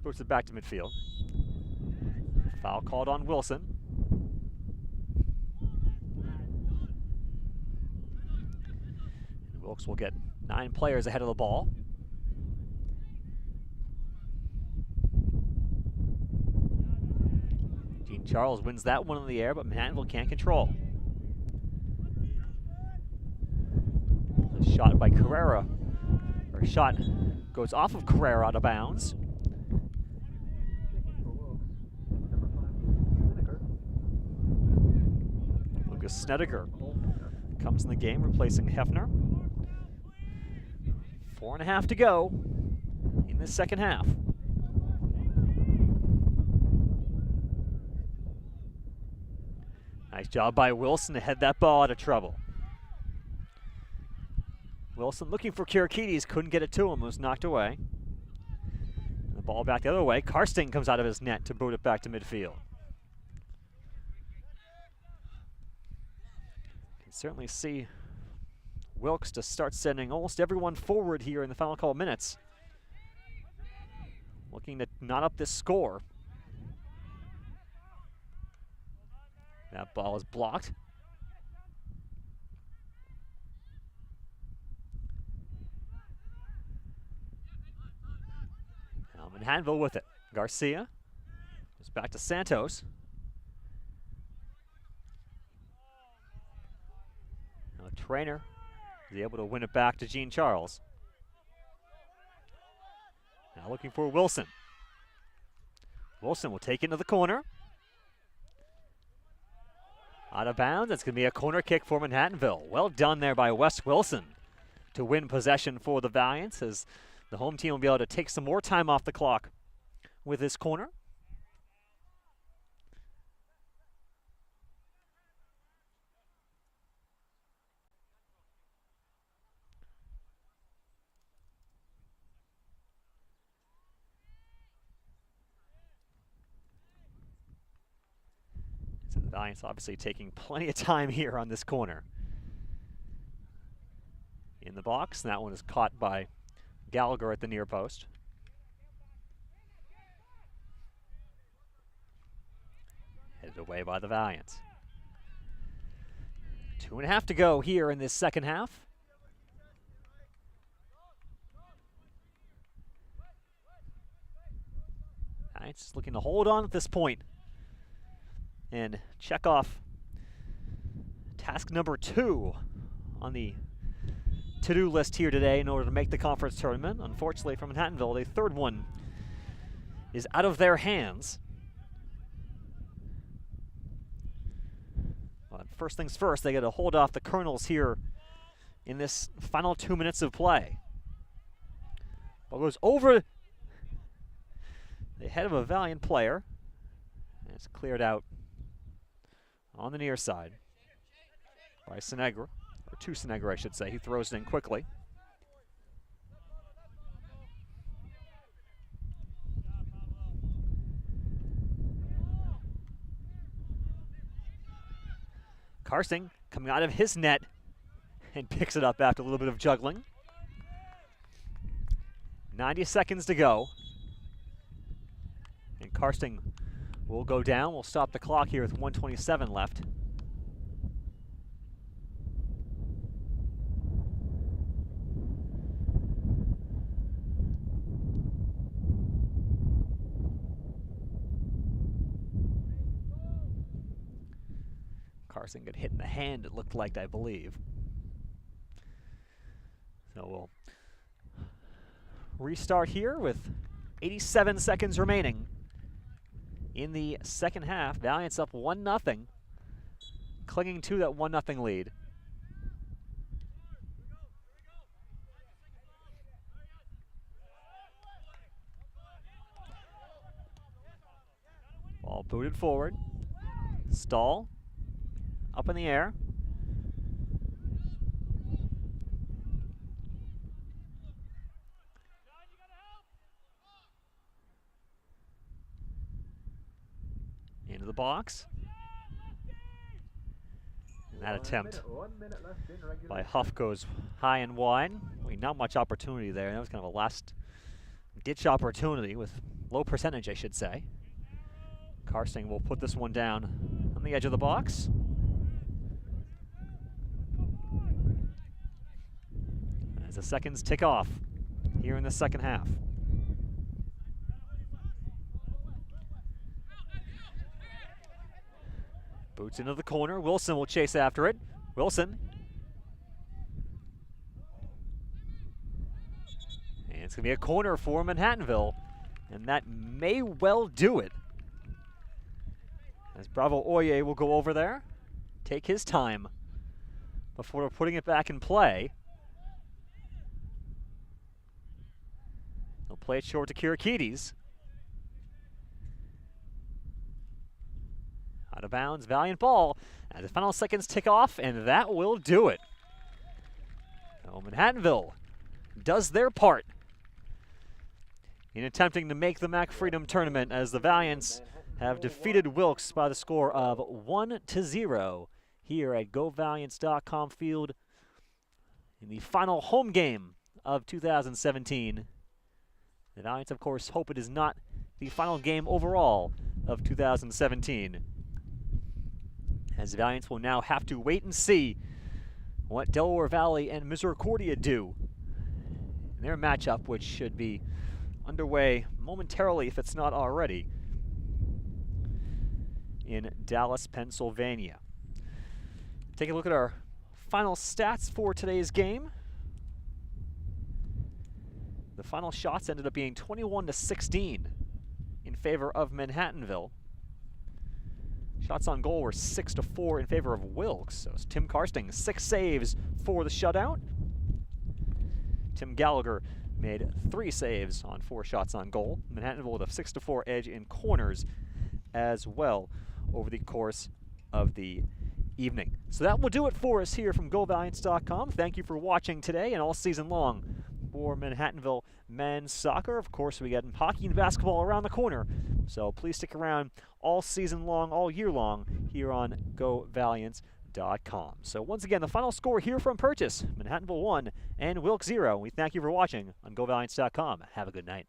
puts it back to midfield. Foul called on Wilson. Wilkes will get 9 players ahead of the ball. Gene Charles wins that one in the air, but Manhattanville can't control. A shot by Carrera, or a shot goes off of Carrera out of bounds. Lucas Snedeker comes in the game, replacing Hefner. 4.5 to go in the second half. Nice job by Wilson to head that ball out of trouble. Wilson looking for Kirakides, couldn't get it to him, was knocked away. And the ball back the other way. Karsting comes out of his net to boot it back to midfield. Can certainly see Wilkes to start sending almost everyone forward here in the final couple minutes. Looking to knot up this score. That ball is blocked. Now Manhattanville with it. Garcia goes back to Santos. Now Trainer is able to win it back to Gene Charles. Now looking for Wilson. Wilson will take it into the corner. Out of bounds, it's going to be a corner kick for Manhattanville. Well done there by Wes Wilson to win possession for the Valiants, as the home team will be able to take some more time off the clock with this corner. So the Valiants obviously taking plenty of time here on this corner. In the box, and that one is caught by Gallagher at the near post. Headed away by the Valiants. 2.5 to go here in this second half. Valiance looking to hold on at this point and check off task number 2 on the to-do list here today in order to make the conference tournament. Unfortunately for Manhattanville, the third one is out of their hands. But first things first, they got to hold off the Colonels here in this final 2 minutes of play. Ball goes over the head of a Valiant player. And it's cleared out on the near side by Senegra, or to Senegra, I should say. He throws it in quickly. Karsting coming out of his net and picks it up after a little bit of juggling. 90 seconds to go. And Karsting will go down. We'll stop the clock here with 1:27 left. Karsting got hit in the hand, it looked like, I believe. So we'll restart here with 87 seconds remaining in the second half. Valiant's up 1-0, clinging to that 1-0 lead. Ball booted forward. Stall. Up in the air. Into the box. And that attempt by Huff goes high and wide. I mean, not much opportunity there. That was kind of a last-ditch opportunity with low percentage, I should say. Karsting will put this one down on the edge of the box. As the seconds tick off here in the second half. Boots into the corner. Wilson will chase after it. Wilson. And it's going to be a corner for Manhattanville. And that may well do it. As Bravo Oye will go over there, take his time before putting it back in play. He'll play it short to Kirakides. Out of bounds, Valiant ball. As the final seconds tick off, and that will do it. So Manhattanville does their part in attempting to make the Mac Freedom tournament, as the Valiants have defeated Wilkes by the score of 1-0 here at GoValiants.com field in the final home game of 2017. The Valiants, of course, hope it is not the final game overall of 2017, as the Valiants will now have to wait and see what Delaware Valley and Misericordia do in their matchup, which should be underway momentarily, if it's not already, in Dallas, Pennsylvania. Take a look at our final stats for today's game. The final shots ended up being 21-16 in favor of Manhattanville. Shots on goal were 6-4 in favor of Wilkes. So it's Tim Karsting, 6 saves for the shutout. Tim Gallagher made 3 saves on 4 shots on goal. Manhattanville with a 6-4 edge in corners as well over the course of the evening. So that will do it for us here from GoValiants.com. Thank you for watching today and all season long for Manhattanville men's soccer. Of course, we got hockey and basketball around the corner, so please stick around all season long, all year long here on GoValiants.com. So once again, the final score here from purchase, Manhattanville 1 and Wilkes 0. We thank you for watching on GoValiants.com. Have a good night.